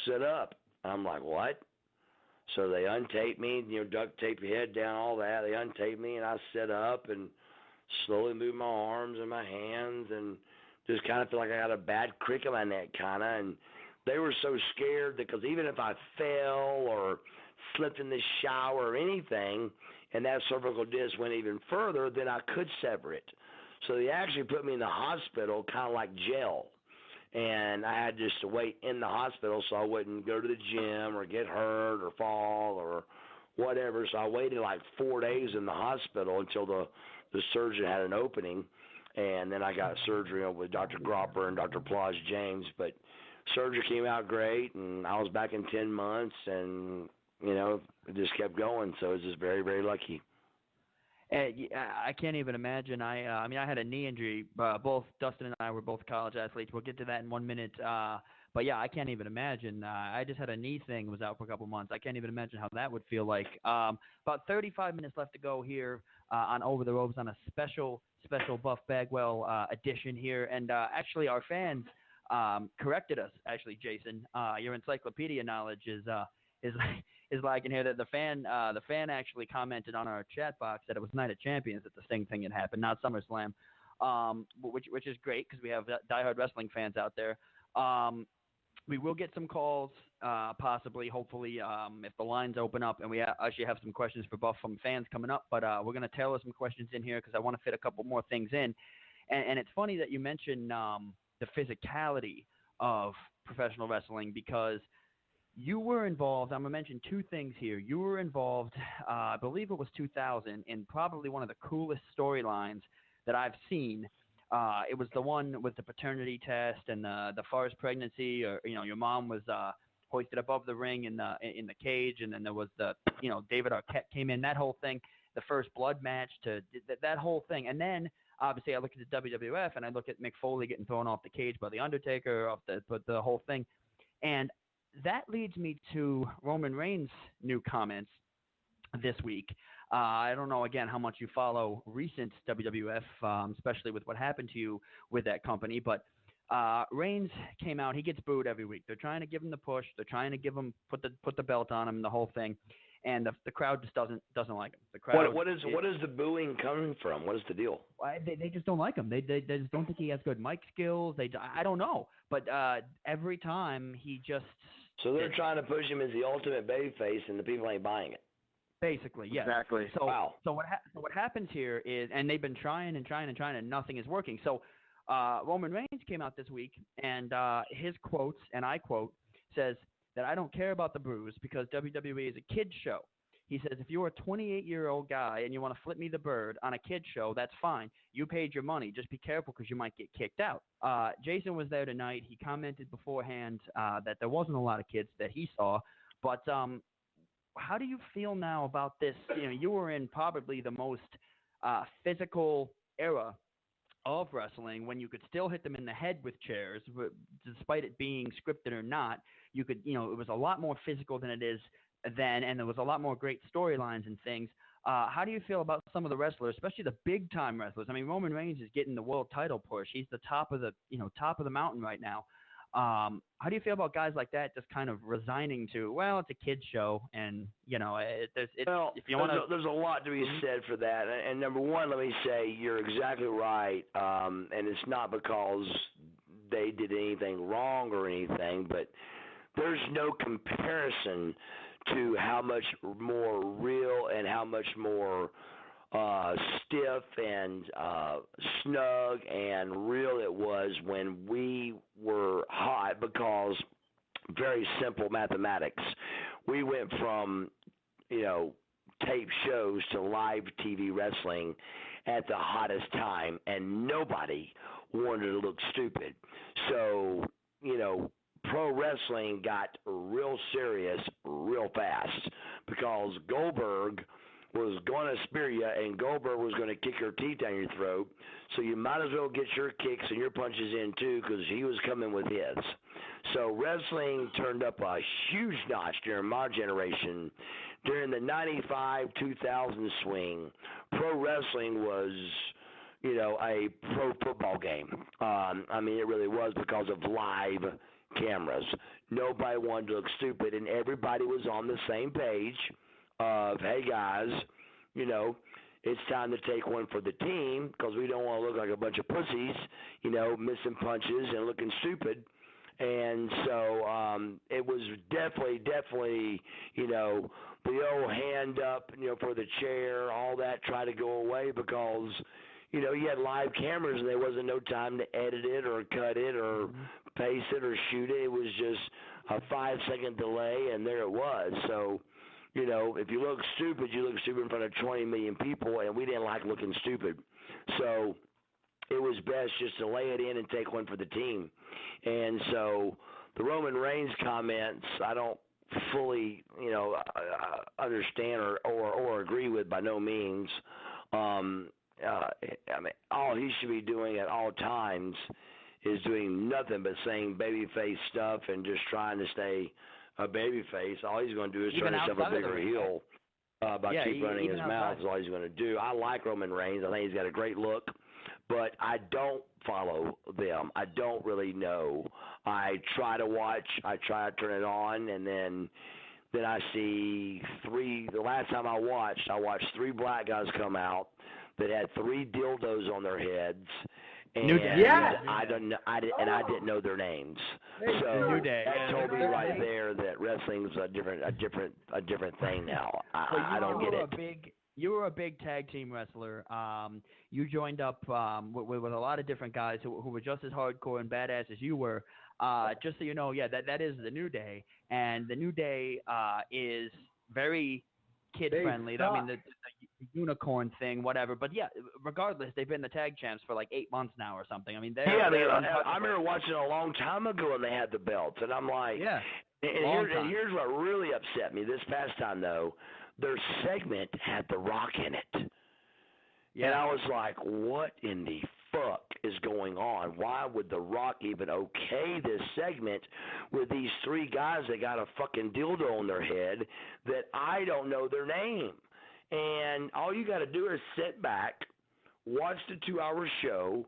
sit up. I'm like, what? So they untape me, you know, duct tape your head down, all that. They untape me, and I sit up and slowly move my arms and my hands and just kind of feel like I got a bad crick in my neck kind of. And they were so scared because even if I fell or slipped in the shower or anything and that cervical disc went even further, then I could sever it. So they actually put me in the hospital, kind of like jail. And I had just to wait in the hospital so I wouldn't go to the gym or get hurt or fall or whatever. So I waited like 4 days in the hospital until the surgeon had an opening. And then I got surgery with Dr. Gropper and Dr. Plage James. But surgery came out great, and I was back in 10 months, and, it just kept going. So I was just very, very lucky. I can't even imagine. I mean, I had a knee injury. Both Dustin and I were both college athletes. We'll get to that in 1 minute. But yeah, I can't even imagine. I just had a knee thing, was out for a couple months. I can't even imagine how that would feel like. About 35 minutes left to go here on Over the Ropes on a special Buff Bagwell edition here. And actually, our fans corrected us. Actually, Jason, your encyclopedia knowledge is like in here that the fan actually commented on our chat box that it was Night of Champions that the Sting thing had happened, not SummerSlam, which is great because we have diehard wrestling fans out there. We will get some calls, possibly, hopefully, if the lines open up, and we actually have some questions for Buff from fans coming up. But we're going to tailor some questions in here because I want to fit a couple more things in. And it's funny that you mentioned the physicality of professional wrestling because you were involved. I'm going to mention two things here. You were involved, I believe it was 2000, in probably one of the coolest storylines that I've seen. It was the one with the paternity test and the forced pregnancy, or your mom was hoisted above the ring in the cage, and then there was the David Arquette came in, that whole thing, the first blood match, to that whole thing, and then obviously I look at the WWF and I look at Mick Foley getting thrown off the cage by the Undertaker, off the whole thing, and that leads me to Roman Reigns' new comments this week. I don't know, again, how much you follow recent WWF, especially with what happened to you with that company, but Reigns came out. He gets booed every week. They're trying to give him the push. They're trying to give him put the belt on him, the whole thing, and the crowd just doesn't like him. The crowd. What is the booing coming from? What is the deal? They just don't like him. They just don't think he has good mic skills. I don't know, but every time he just. So they're trying to push him as the ultimate babyface, and the people ain't buying it. Basically, yes. Exactly. So, wow. So what happens here is, and they've been trying, and nothing is working. So Roman Reigns came out this week, and his quotes, and I quote, says that I don't care about the bruise because WWE is a kid's show. He says, if you're a 28-year-old guy and you want to flip me the bird on a kid's show, that's fine. You paid your money. Just be careful because you might get kicked out. Jason was there tonight. He commented beforehand that there wasn't a lot of kids that he saw. But how do you feel now about this? You were in probably the most physical era of wrestling when you could still hit them in the head with chairs, despite it being scripted or not. You could, it was a lot more physical than it is then, and there was a lot more great storylines and things. How do you feel about some of the wrestlers, especially the big time wrestlers? I mean, Roman Reigns is getting the world title push. He's the top of the mountain right now. How do you feel about guys like that just kind of resigning to, well, it's a kid's show, and if you want to, there's a lot to be said for that. And number one, let me say you're exactly right, and it's not because they did anything wrong or anything, but there's no comparison to how much more real and how much more stiff and snug and real it was when we were hot, because very simple mathematics. We went from, tape shows to live TV wrestling at the hottest time, and nobody wanted to look stupid. So, pro wrestling got real serious real fast because Goldberg was going to spear you, and Goldberg was going to kick your teeth down your throat. So you might as well get your kicks and your punches in too, because he was coming with his. So wrestling turned up a huge notch during my generation. During the 95-2000 swing, pro wrestling was, a pro football game. It really was, because of live cameras. Nobody wanted to look stupid, and everybody was on the same page of, hey guys, it's time to take one for the team, because we don't want to look like a bunch of pussies, missing punches and looking stupid. And so it was definitely, the old hand up, for the chair, all that, try to go away, because, you had live cameras and there wasn't no time to edit it or cut it or paste it or shoot it. It was just a 5-second delay, and there it was. So, if you look stupid, you look stupid in front of 20 million people, and we didn't like looking stupid. So it was best just to lay it in and take one for the team. And so the Roman Reigns comments, I don't fully, understand or agree with by no means. I mean, all he should be doing at all times is doing nothing but saying babyface stuff and just trying to stay a babyface. All he's going to do is turn himself a bigger heel by keep running his mouth. Is all he's going to do. I like Roman Reigns. I think he's got a great look, but I don't follow them. I don't really know. I try to watch. I try to turn it on, and then I see three. The last time I watched 3 black guys come out that had 3 dildos on their heads. And I didn't know their names. So that told me right there that wrestling's a different thing now. I don't get it. You were a big tag team wrestler. You joined up with a lot of different guys who were just as hardcore and badass as you were. Just so you know, that is the New Day, and the New Day is very kid-friendly. I mean, the unicorn thing, whatever. But, yeah, regardless, they've been the tag champs for like 8 months now or something. I mean, I remember watching a long time ago when they had the belts, and I'm like, and here's what really upset me this past time, though. Their segment had The Rock in it. Yeah. And I was like, what in the fuck is going on? Why would The Rock even okay this segment with these 3 guys that got a fucking dildo on their head that I don't know their name? And all you got to do is sit back, watch the 2-hour show,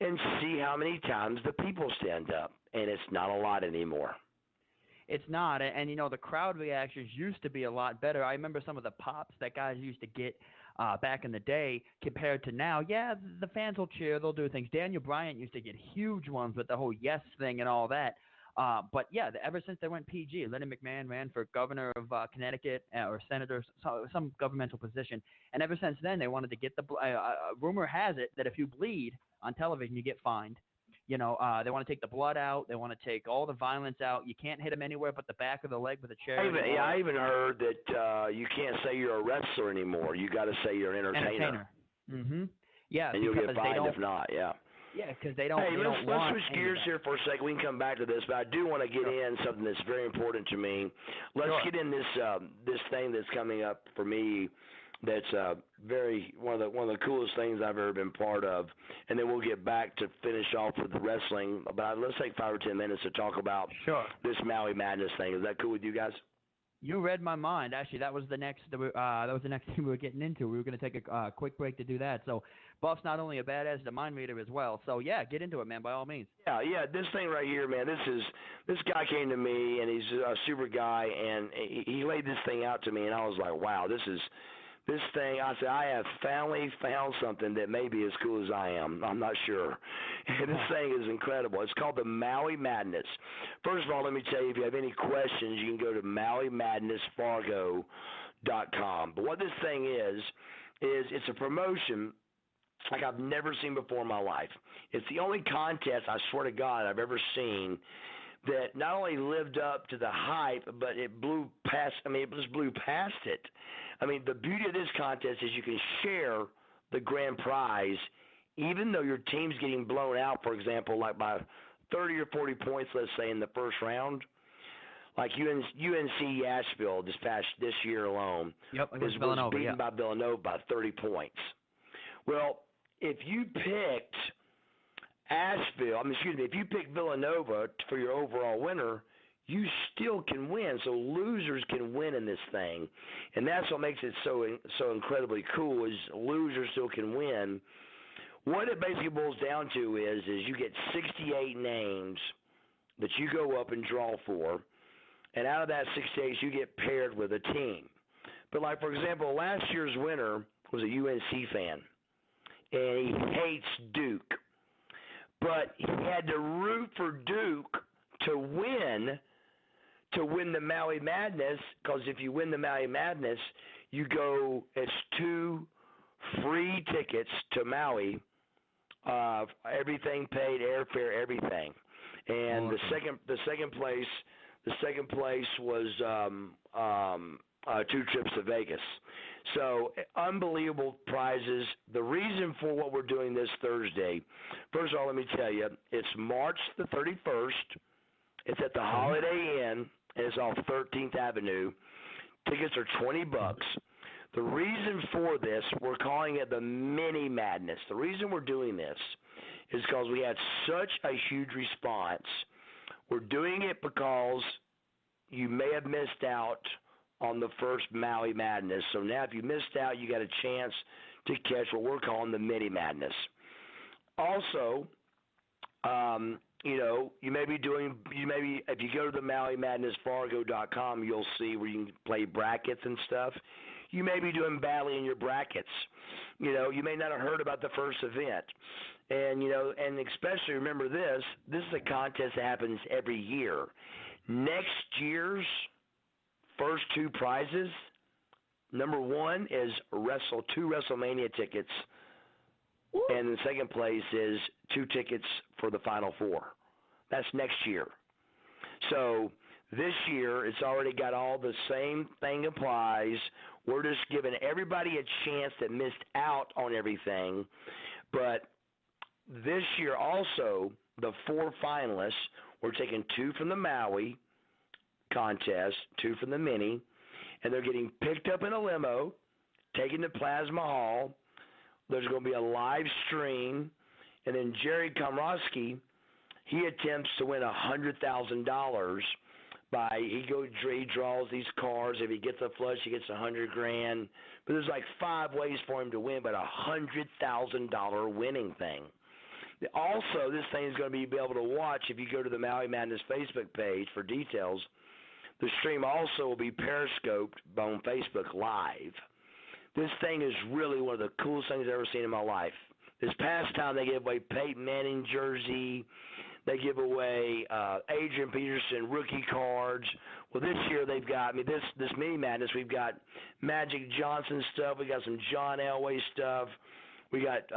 and see how many times the people stand up. And it's not a lot anymore. It's not, and the crowd reactions used to be a lot better. I remember some of the pops that guys used to get back in the day compared to now. Yeah, the fans will cheer, they'll do things. Daniel Bryan used to get huge ones with the whole yes thing and all that. But yeah, ever since they went PG, Lenny McMahon ran for governor of Connecticut or senator, some governmental position, and ever since then they wanted to get the. Rumor has it that if you bleed on television, you get fined. They want to take the blood out. They want to take all the violence out. You can't hit them anywhere but the back of the leg with a chair. I even heard that you can't say you're a wrestler anymore. You got to say you're an entertainer. Mm-hmm. Yeah, and you'll get fined if not. Yeah. Yeah, because they don't. Hey, let's switch gears here for a second. We can come back to this, but I do want to get in something that's very important to me. Let's get in this thing that's coming up for me. That's one of the coolest things I've ever been part of, and then we'll get back to finish off with the wrestling. But let's take 5 or 10 minutes to talk about this Maui Madness thing. Is that cool with you guys? You read my mind. Actually, that was the next thing we were getting into. We were going to take a quick break to do that. So Buff's not only a badass, he's a mind reader as well. So yeah, get into it, man, by all means. Yeah. This thing right here, man. This guy came to me, and he's a super guy, and he laid this thing out to me, and I was like, wow, this thing, I said, I have finally found something that may be as cool as I am. I'm not sure. And this thing is incredible. It's called the Maui Madness. First of all, let me tell you, if you have any questions, you can go to MauiMadnessFargo.com. But what this thing is it's a promotion like I've never seen before in my life. It's the only contest, I swear to God, I've ever seen that not only lived up to the hype, but it just blew past it. I mean, the beauty of this contest is you can share the grand prize, even though your team's getting blown out, for example, like by 30 or 40 points, let's say, in the first round. Like UNC Asheville this year alone was beaten by Villanova by 30 points. Well, if you picked if you pick Villanova for your overall winner, you still can win. So losers can win in this thing, and that's what makes it so incredibly cool. Is losers still can win. What it basically boils down to is you get 68 names that you go up and draw for, and out of that 68, you get paired with a team. But like for example, last year's winner was a UNC fan, and he hates Duke. But he had to root for Duke to win the Maui Madness, because if you win the Maui Madness, you go, it's 2 free tickets to Maui, everything paid, airfare, everything. And awesome. the second place was 2 trips to Vegas. So unbelievable prizes. The reason for what we're doing this Thursday, first of all, let me tell you, it's March the 31st. It's at the Holiday Inn, and it's off 13th Avenue. Tickets are $20. The reason for this, we're calling it the Mini Madness. The reason we're doing this is because we had such a huge response. We're doing it because you may have missed out on the first Maui Madness. So now if you missed out, you got a chance to catch what we're calling the Mini Madness. Also, if you go to the MauiMadnessFargo.com, you'll see where you can play brackets and stuff. You may be doing badly in your brackets. You may not have heard about the first event. And especially remember this is a contest that happens every year. Next year's first 2 prizes, number 1 is 2 WrestleMania tickets, and the second place is 2 tickets for the Final 4. That's next year. So this year, it's already got all the same thing applies. We're just giving everybody a chance that missed out on everything. But this year also, the 4 finalists, we're taking 2 from the Maui contest, 2 from the Mini, and they're getting picked up in a limo, taken to Plasma Hall. There's going to be a live stream, and then Jerry Komrosky, he attempts to win $100,000 he draws these cards. If he gets a flush, he gets $100,000. But there's like 5 ways for him to win, but $100,000 winning thing. Also, this thing is going to be able to watch if you go to the Maui Madness Facebook page for details. The stream also will be periscoped on Facebook Live. This thing is really one of the coolest things I've ever seen in my life. This past time, they gave away Peyton Manning jersey. They give away Adrian Peterson rookie cards. Well, this year they've got, this Mini Madness, we've got Magic Johnson stuff. We got some John Elway stuff. We got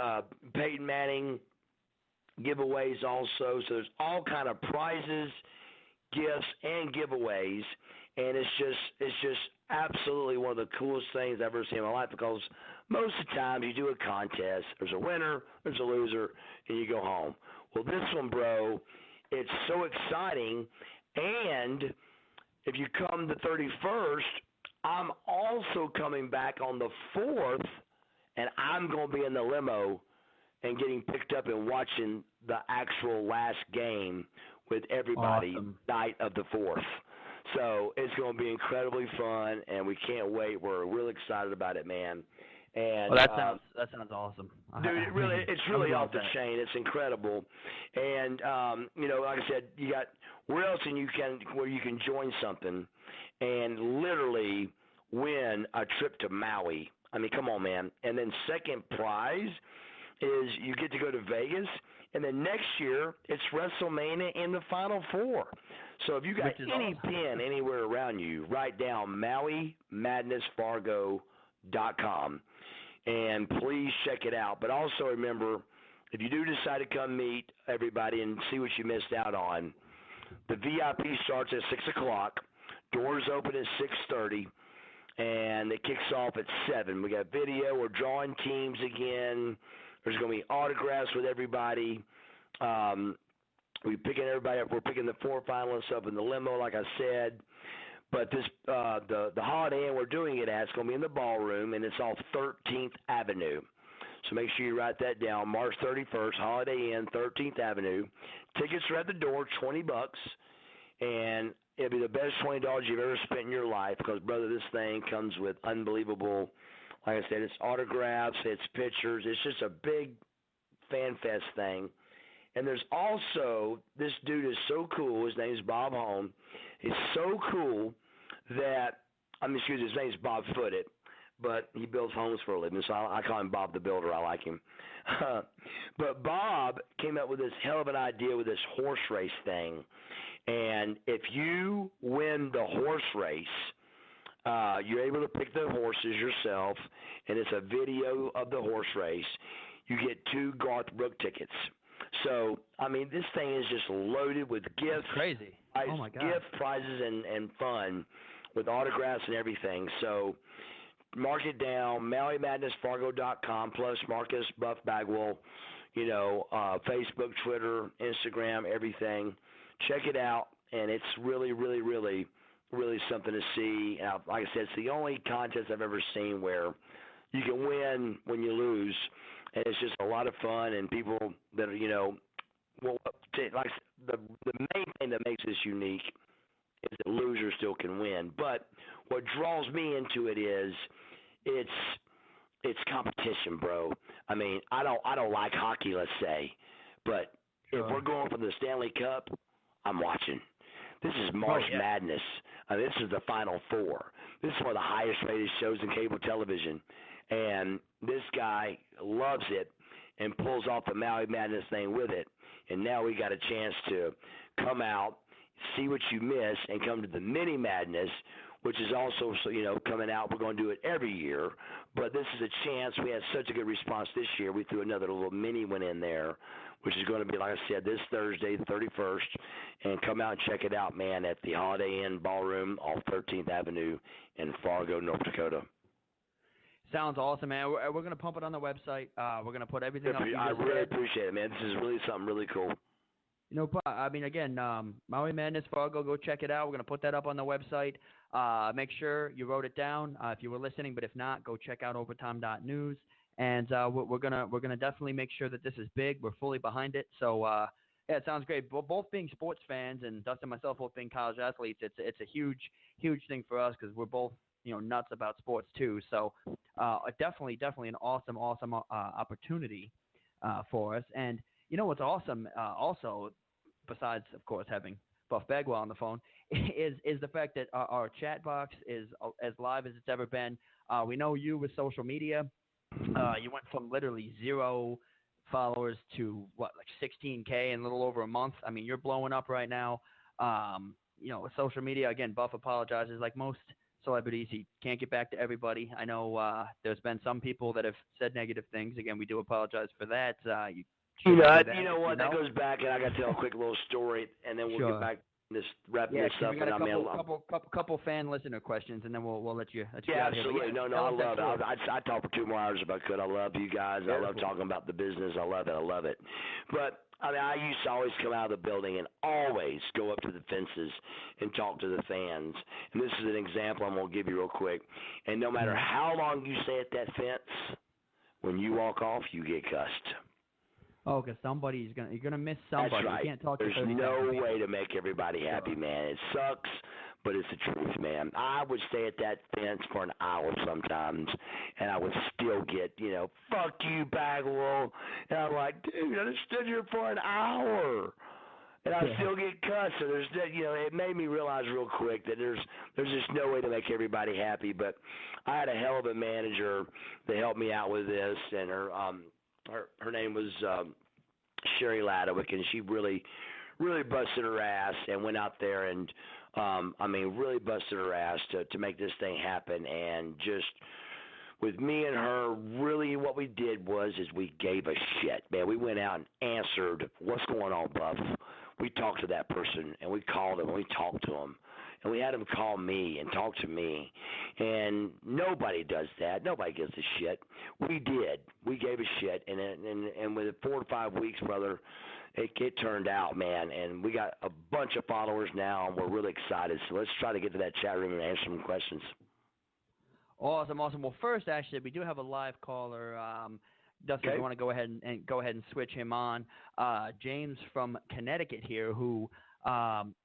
Peyton Manning giveaways also. So there's all kind of prizes, gifts, and giveaways. And it's just absolutely one of the coolest things I've ever seen in my life, because most of the time you do a contest, there's a winner, there's a loser, and you go home. Well, this one, bro, it's so exciting. And if you come the 31st, I'm also coming back on the 4th, and I'm going to be in the limo and getting picked up and watching the actual last game with everybody night of the 4th. So it's going to be incredibly fun, and we can't wait. We're really excited about it, man. And that sounds awesome. Dude, it's really off the chain. It's incredible. And like I said, you got where else where you can join something and literally win a trip to Maui. I mean, come on, man. And then second prize is you get to go to Vegas, and then next year it's WrestleMania in the Final 4. So if you got any pin anywhere around you, write down MauiMadnessFargo.com, and please check it out. But also remember, if you do decide to come meet everybody and see what you missed out on, the VIP starts at 6 o'clock. Doors open at 6:30, and it kicks off at 7. We got video. We're drawing teams again. There's going to be autographs with everybody. We're picking everybody up. We're picking the 4 finalists up in the limo, like I said. But this the Holiday Inn we're doing it at, it's going to be in the ballroom, and it's off 13th Avenue. So make sure you write that down. March 31st, Holiday Inn, 13th Avenue. Tickets are at the door, $20, and it'll be the best $20 you've ever spent in your life, because, brother, this thing comes with unbelievable, like I said, it's autographs, it's pictures. It's just a big fan fest thing. And there's also, this dude is so cool. His name's Bob Holm. He's so cool that, his name's Bob Footed, but he builds homes for a living, so I call him Bob the Builder. I like him. But Bob came up with this hell of an idea with this horse race thing. And if you win the horse race, You're able to pick the horses yourself, and it's a video of the horse race. You get 2 Garth Brooks tickets. So, I mean, this thing is just loaded with gifts. That's crazy. Oh, my God. Gift prizes and fun with autographs and everything. So, mark it down, MauiMadnessFargo.com, plus Marcus Buff Bagwell, Facebook, Twitter, Instagram, everything. Check it out, and it's really, really, really, really something to see. Like I said, it's the only contest I've ever seen where you can win when you lose, and it's just a lot of fun, and people that are, like the main thing that makes this unique is that losers still can win. But what draws me into it is it's competition, bro. I mean, I don't like hockey, let's say, but if we're going for the Stanley Cup, I'm watching. This is March Madness. This is the Final Four. This is one of the highest rated shows in cable television, and this guy loves it and pulls off the Maui Madness thing with it. And now we got a chance to come out, see what you missed, and come to the Mini Madness, which is also, coming out. We're going to do it every year. But this is a chance. We had such a good response this year. We threw another little mini one in there, which is going to be, like I said, this Thursday, the 31st. And come out and check it out, man, at the Holiday Inn Ballroom off 13th Avenue in Fargo, North Dakota. Sounds awesome, man. We're going to pump it on the website. We're going to put everything up. I really appreciate it, man. This is really something really cool. I mean, again, Maui Madness Fargo, go check it out. We're going to put that up on the website. Make sure you wrote it down if you were listening, but if not, go check out OverTime.News. And we're gonna definitely make sure that this is big. We're fully behind it. So it sounds great. Both being sports fans and Dustin and myself both being college athletes, it's a huge thing for us because we're both nuts about sports too. So definitely an awesome opportunity for us. And what's awesome also, besides of course having Buff Bagwell on the phone, is the fact that our chat box is as live as it's ever been. We know you with social media. You went from literally 0 followers to like 16K in a little over a month. I mean, you're blowing up right now. With social media, again, Buff apologizes like most celebrities. He can't get back to everybody. I know there's been some people that have said negative things. Again, we do apologize for that. You know what? That goes back, and I got to tell a quick little story, and then we'll get back to wrapping this up. We got a couple fan listener questions, and then we'll let you get out of here. Absolutely. No, I love it. I'd talk for 2 more hours if I could. I love you guys. I love talking about the business. I love it. But I mean, I used to always come out of the building and always go up to the fences and talk to the fans. And this is an example I'm going to give you real quick. And no matter how long you stay at that fence, when you walk off, you get cussed. Oh, because you're gonna miss somebody. That's right. You can't talk There's to 30 no way to make everybody happy, man. It sucks, but it's the truth, man. I would stay at that fence for an hour sometimes, and I would still get, fuck you, Bagwell. And I'm like, dude, I just stood here for an hour. And I still get cussed. So there's, it made me realize real quick that there's just no way to make everybody happy. But I had a hell of a manager that helped me out with this, and her name was Sherry Ladowick, and she really busted her ass and went out there and, really busted her ass to make this thing happen. And just with me and her, really what we did is we gave a shit, man. We went out and answered, what's going on, Buff? We talked to that person, and we called them, and we talked to them. And we had them call me and talk to me. And nobody does that. Nobody gives a shit. We did. We gave a shit. And with 4 or 5 weeks, brother, it turned out, man. And we got a bunch of followers now, and we're really excited. So let's try to get to that chat room and answer some questions. Awesome. Well, first, actually, we do have a live caller. Dustin, if you want to go ahead and switch him on. James from Connecticut here, who I'm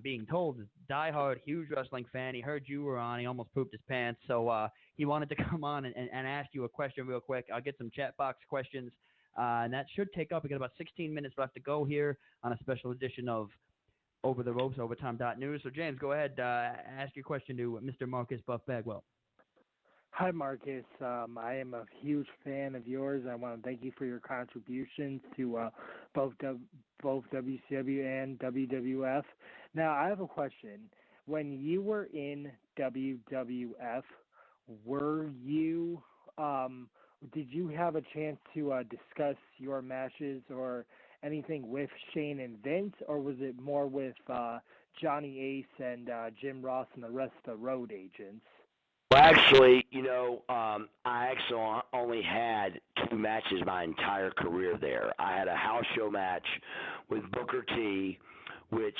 being told is diehard, huge wrestling fan. He heard you were on. He almost pooped his pants. So he wanted to come on and ask you a question real quick. I'll get some chat box questions, and that should take up. We got about 16 minutes left to go here on a special edition of Over the Ropes, OverTime.News. So, James, go ahead. Ask your question to Mr. Marcus Buff Bagwell. Hi, Marcus. I am a huge fan of yours. I want to thank you for your contributions to both WCW and WWF. Now, I have a question. when you were in WWF, were you did you have a chance to discuss your matches or anything with Shane and Vince, or was it more with Johnny Ace and Jim Ross and the rest of the road agents? Well, actually, I actually only had 2 matches my entire career there. I had a house show match with Booker T, which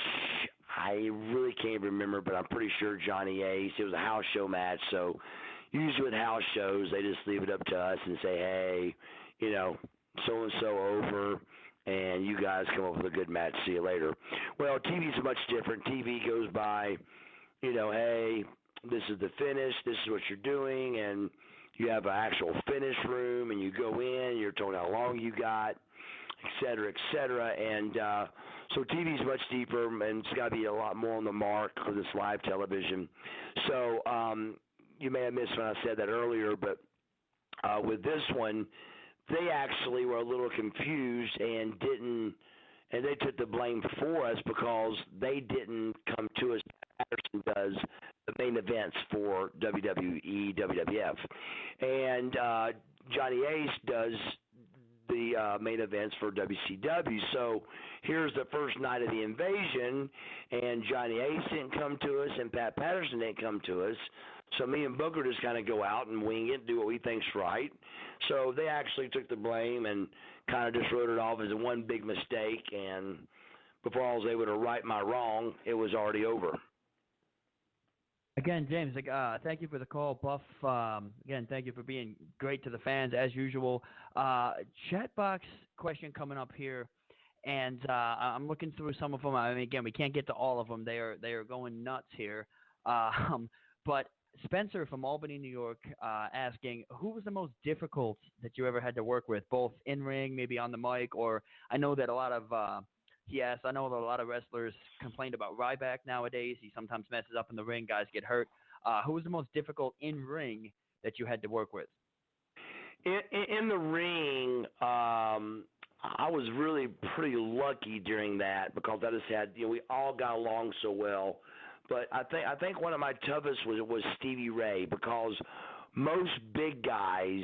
I really can't remember, but I'm pretty sure Johnny Ace. It was a house show match, so usually with house shows, they just leave it up to us and say, hey, so-and-so over, and you guys come up with a good match. See you later. Well, TV is much different. TV goes by, hey, this is the finish, this is what you're doing, and you have an actual finish room, and you go in, you're told how long you got, et cetera, and so TV is much deeper, and it's got to be a lot more on the mark for this live television. So you may have missed when I said that earlier, but with this one, they actually were a little confused and they took the blame for us because they didn't come to us. Patterson does the main events for WWE, WWF, and Johnny Ace does the main events for WCW. So here's the first night of the invasion, and Johnny Ace didn't come to us, and Pat Patterson didn't come to us. So me and Booker just kind of go out and wing it, do what we think's right. So they actually took the blame and kind of just wrote it off as one big mistake. And before I was able to right my wrong, it was already over. Again, James, thank you for the call, Buff. Again, thank you for being great to the fans as usual. Chat box question coming up here, and I'm looking through some of them. I mean, again, we can't get to all of them. They are going nuts here. But Spencer from Albany, New York, asking, who was the most difficult that you ever had to work with, both in ring, maybe on the mic, or I know that a lot of I know that a lot of wrestlers complained about Ryback nowadays. He sometimes messes up in the ring. Guys get hurt. Who was the most difficult in ring that you had to work with? In the ring, I was really pretty lucky during that because I just had, we all got along so well. But I think one of my toughest was Stevie Ray because most big guys,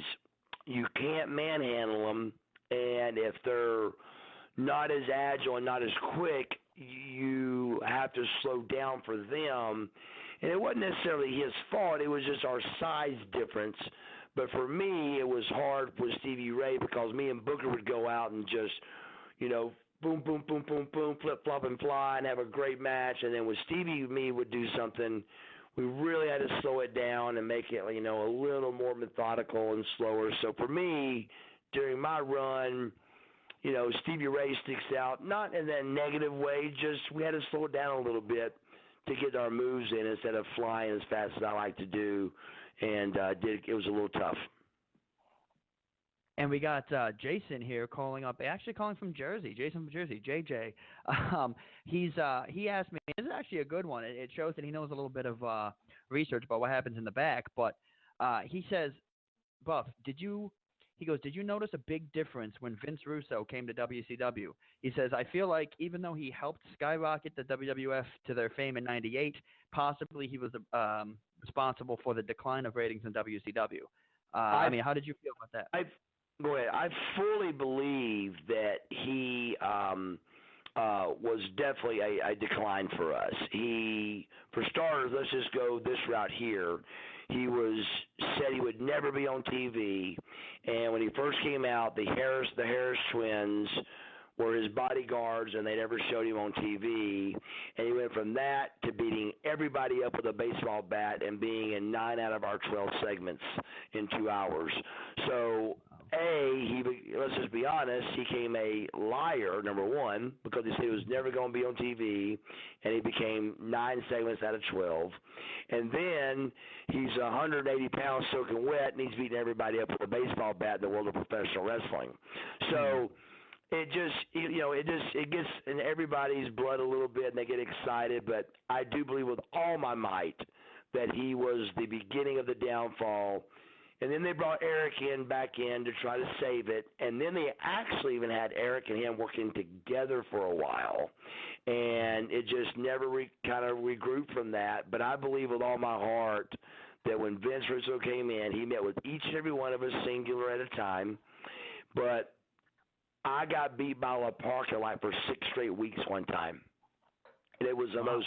you can't manhandle them, and if they're not as agile and not as quick, you have to slow down for them. And it wasn't necessarily his fault. It was just our size difference. But for me, it was hard with Stevie Ray because me and Booker would go out and just, boom, boom, boom, boom, boom, flip, flop, and fly and have a great match. And then when Stevie and me would do something, we really had to slow it down and make it, a little more methodical and slower. So for me, during my run, Stevie Ray sticks out, not in that negative way, just we had to slow it down a little bit to get our moves in instead of flying as fast as I like to do, and it was a little tough. And we got Jason here calling from Jersey. Jason from Jersey, JJ. He asked me, this is actually a good one. It shows that he knows a little bit of research about what happens in the back, but he says, Buff, did you notice a big difference when Vince Russo came to WCW? He says, I feel like even though he helped skyrocket the WWF to their fame in '98, possibly he was responsible for the decline of ratings in WCW. How did you feel about that? Go ahead. I fully believe that he was definitely a decline for us. For starters, let's just go this route here. He said he would never be on TV, and when he first came out, the Harris twins were his bodyguards, and they never showed him on TV. And he went from that to beating everybody up with a baseball bat and being in 9 out of our 12 segments in 2 hours. So, let's just be honest, he became a liar, number one, because he said he was never going to be on TV, and he became 9 segments out of 12. And then he's 180 pounds soaking wet, and he's beating everybody up with a baseball bat in the world of professional wrestling. So it gets in everybody's blood a little bit, and they get excited. But I do believe with all my might that he was the beginning of the downfall. And then they brought Eric back in to try to save it. And then they actually even had Eric and him working together for a while. And it just never kind of regrouped from that. But I believe with all my heart that when Vince Russo came in, he met with each and every one of us singular at a time. But I got beat by La Parka like for 6 straight weeks one time. And it was the most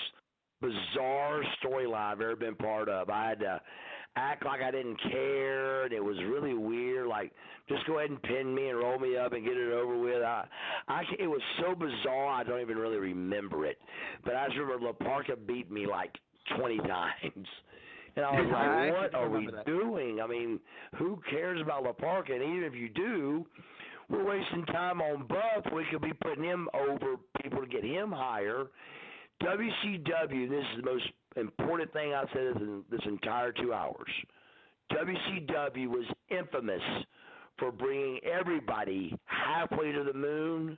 bizarre storyline I've ever been part of. I had to act like I didn't care, and it was really weird. Like, just go ahead and pin me and roll me up and get it over with. It was so bizarre, I don't even really remember it. But I just remember La Parka beat me like 20 times. And I was like, what are we doing? I mean, who cares about La Parka? And even if you do, we're wasting time on Buff. We could be putting him over people to get him higher. WCW, this is the most important thing I've said this entire 2 hours. WCW was infamous for bringing everybody halfway to the moon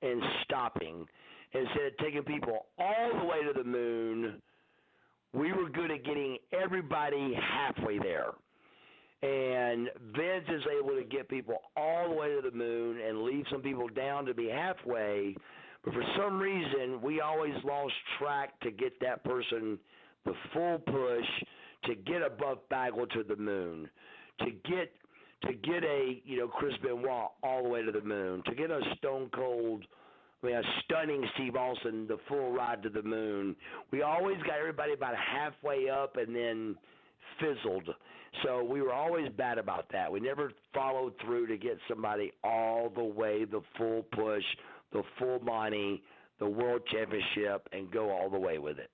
and stopping. Instead of taking people all the way to the moon, we were good at getting everybody halfway there. And Vince is able to get people all the way to the moon and leave some people down to be halfway. But for some reason, we always lost track to get that person the full push to get a Buff Bagwell to the moon, to get a Chris Benoit all the way to the moon, to get a a stunning Steve Austin the full ride to the moon. We always got everybody about halfway up and then fizzled. So we were always bad about that. We never followed through to get somebody all the way, the full push, the full money, the world championship, and go all the way with it.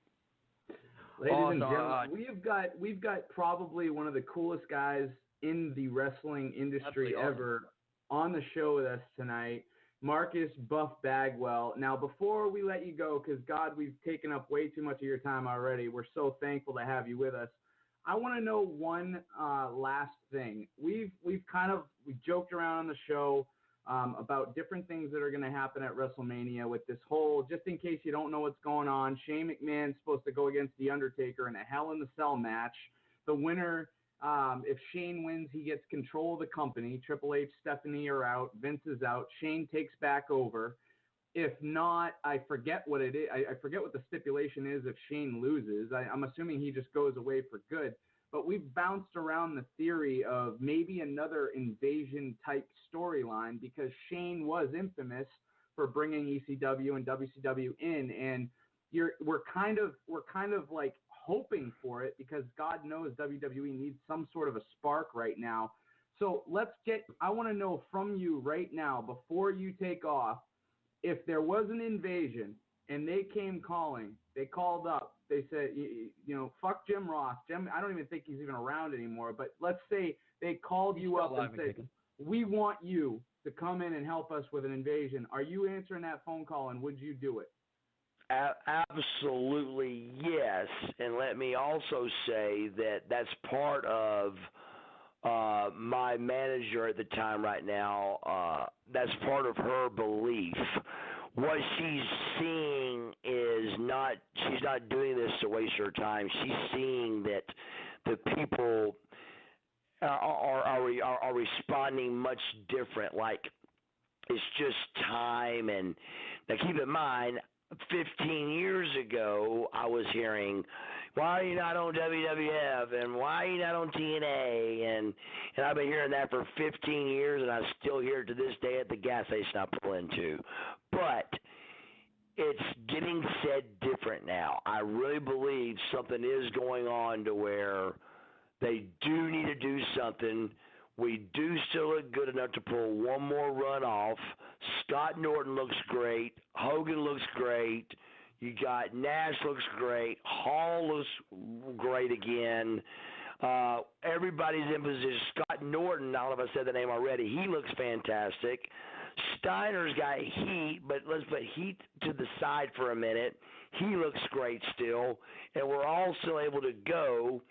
Ladies and gentlemen, we've got probably one of the coolest guys in the wrestling industry ever on the show with us tonight, Marcus Buff Bagwell. Now, before we let you go, because God, we've taken up way too much of your time already. We're so thankful to have you with us. I want to know one last thing. We've joked around on the show about different things that are going to happen at WrestleMania with this whole, just in case you don't know what's going on, Shane McMahon's supposed to go against The Undertaker in a Hell in the Cell match. The winner, if Shane wins, he gets control of the company. Triple H, Stephanie are out. Vince is out. Shane takes back over. If not, I forget what it is. I forget what the stipulation is if Shane loses. I'm assuming he just goes away for good. But we've bounced around the theory of maybe another invasion-type storyline because Shane was infamous for bringing ECW and WCW in, and we're kind of like hoping for it because God knows WWE needs some sort of a spark right now. So I want to know from you right now, before you take off, if there was an invasion and they came calling, they called up, they said, fuck Jim Ross. I don't even think he's even around anymore, but let's say they called you up and said, we want you to come in and help us with an invasion. Are you answering that phone call, and would you do it? Absolutely, yes. And let me also say that that's part of my manager at the time right now. That's part of her belief. What she's seeing is she's not doing this to waste her time. She's seeing that the people are responding much different. Like, it's just time. And now keep in mind, 15 years ago, I was hearing, why are you not on WWF, and why are you not on TNA, and I've been hearing that for 15 years, and I still hear it to this day at the gas station I pull into. But it's getting said different now. I really believe something is going on to where they do need to do something. We do still look good enough to pull one more run off. Scott Norton looks great. Hogan looks great. You got Nash looks great. Hall looks great again. Everybody's in position. Scott Norton, I don't know if I said the name already, he looks fantastic. Steiner's got heat, but let's put heat to the side for a minute. He looks great still, and we're all still able to go.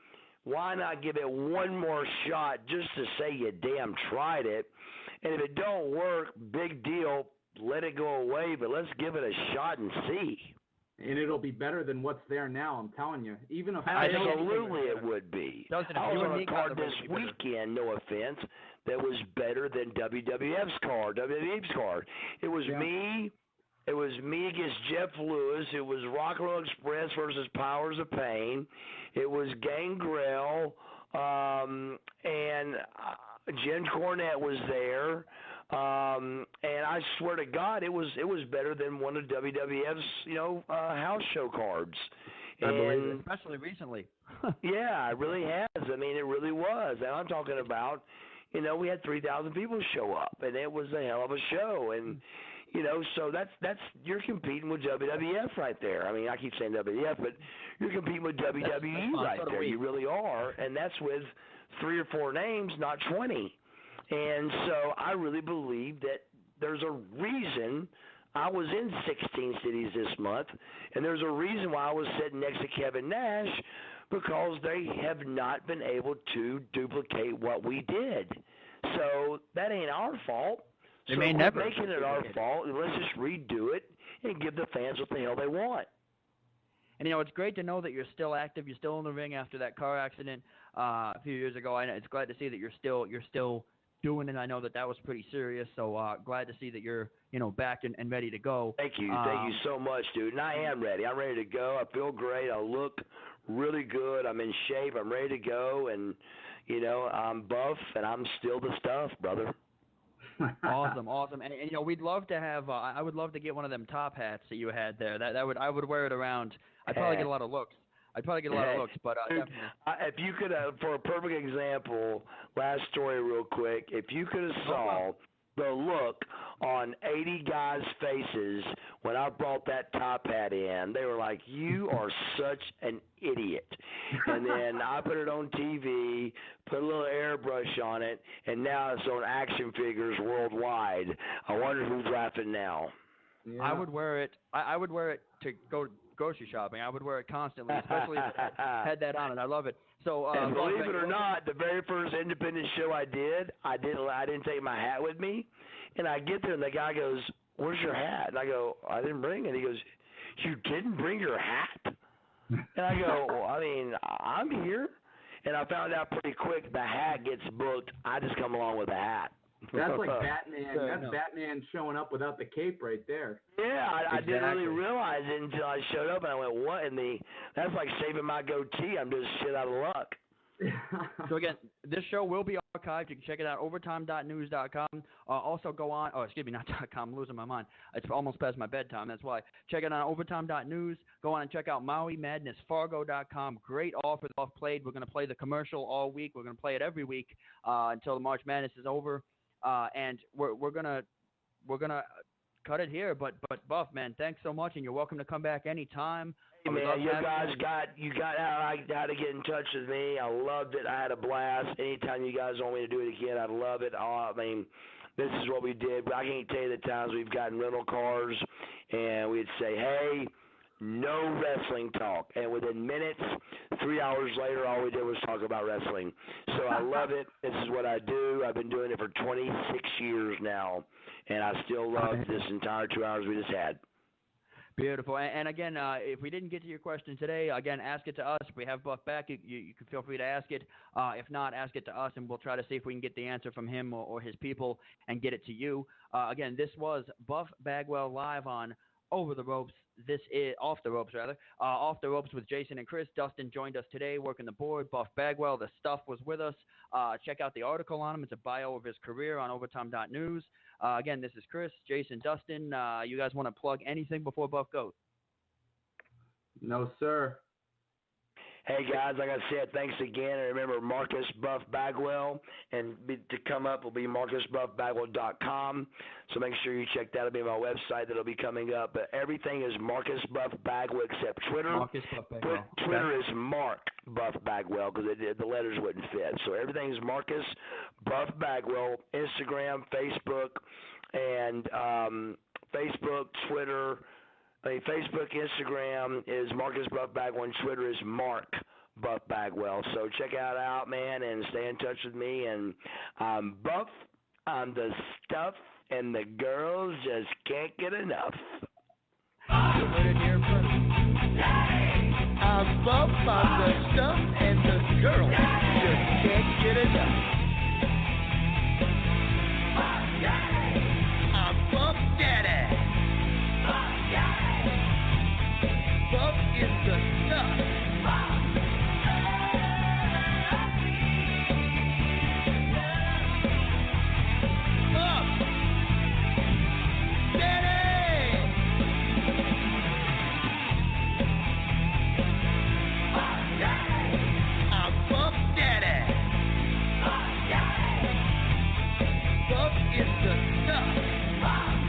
Why not give it one more shot just to say you damn tried it? And if it don't work, big deal, let it go away, but let's give it a shot and see. And it'll be better than what's there now, I'm telling you. Even if Absolutely it would be. I was on a card this weekend, no offense, that was better than WWE's card. It was me. It was me against Jeff Lewis. It was Rock and Roll Express versus Powers of Pain. It was Gangrel, and Jim Cornette was there. And I swear to God, it was better than one of WWF's house show cards. I believe it, especially recently. Yeah, it really has. I mean, it really was. And I'm talking about, we had 3,000 people show up, and it was a hell of a show. And so that's you're competing with WWF right there. I mean, I keep saying WWF, but you're competing with WWE right there. You really are, and that's with 3 or 4 names, not 20. And so I really believe that there's a reason I was in 16 cities this month, and there's a reason why I was sitting next to Kevin Nash, because they have not been able to duplicate what we did. So that ain't our fault. They may never making it our fault. Let's just redo it and give the fans what the hell they want. And it's great to know that you're still active. You're still in the ring after that car accident a few years ago. And it's glad to see that you're still doing it. I know that was pretty serious. So glad to see that you're back and ready to go. Thank you so much, dude. And I am ready. I'm ready to go. I feel great. I look really good. I'm in shape. I'm ready to go. And I'm buff and I'm still the stuff, brother. Awesome. And we'd love to have. I would love to get one of them top hats that you had there. I would wear it around. I'd probably get a lot of looks. But definitely. If you could, for a perfect example, last story real quick. If you could have saw the look on 80 guys' faces when I brought that top hat in, they were like, "You are such an idiot." And then I put it on TV, put a little airbrush on it, and now it's on action figures worldwide. I wonder who's laughing now. Yeah. I would wear it. I would wear it to go grocery shopping. I would wear it constantly, especially if it had that on it. I love it. So and believe it or not, the very first independent show I didn't take my hat with me, and I get there and the guy goes, "Where's your hat?" And I go, "I didn't bring it." He goes, "You didn't bring your hat?" And I go, "Well, I mean, I'm here." And I found out pretty quick the hat gets booked. I just come along with the hat. That's like Batman. That's Batman showing up without the cape right there. Yeah, I didn't really realize it until I showed up, and I went, "What in the? That's like saving my goatee. I'm just shit out of luck." So again, this show will be archived. You can check it out, OverTime.News.com. Also go on, not .com, I'm losing my mind. It's almost past my bedtime, that's why. Check it out on OverTime.News. Go on and check out Maui Madness, Fargo.com. Great offer played. We're going to play the commercial all week. We're going to play it every week until the March Madness is over. And we're gonna cut it here. But Buff, man, thanks so much, and you're welcome to come back anytime. Hey, man, you guys got how to get in touch with me. I loved it. I had a blast. Anytime you guys want me to do it again, I'd love it. I mean, this is what we did. But I can't tell you the times we've gotten rental cars, and we'd say, "Hey, no wrestling talk." And within minutes, 3 hours later, all we did was talk about wrestling. So I love it. This is what I do. I've been doing it for 26 years now, and I still love this entire 2 hours we just had. Beautiful. And again, if we didn't get to your question today, again, ask it to us. If we have Buff back, you can feel free to ask it. If not, ask it to us, and we'll try to see if we can get the answer from him or his people and get it to you. Again, this was Buff Bagwell live on Over the Ropes. This is Off the Ropes, rather. Off the Ropes with Jason and Chris. Dustin joined us today working the board. Buff Bagwell, the stuff, was with us. Check out the article on him. It's a bio of his career on OverTime.News. Again, this is Chris, Jason, Dustin. You guys want to plug anything before Buff goes? No, sir. Hey, guys, like I said, thanks again. And remember, Marcus Buff Bagwell, and to come up will be MarcusBuffBagwell.com. So make sure you check that. It'll be my website that'll be coming up. But everything is Marcus Buff Bagwell except Twitter. Marcus Buff Bagwell. Twitter is Mark Buff Bagwell because the letters wouldn't fit. So everything is Marcus Buff Bagwell, Instagram, Facebook, and Facebook, Twitter. Facebook, Instagram is Marcus Buff Bagwell, and Twitter is Mark Buff Bagwell. So check that out, man, and stay in touch with me. And I'm Buff, I'm the stuff, and the girls just can't get enough. You heard it here first. I'm Buff on the stuff and the girl just can't get enough. I'm Buff Daddy. Buff is the stuff. Buff Daddy. I'm Buff Daddy. Buff is the stuff.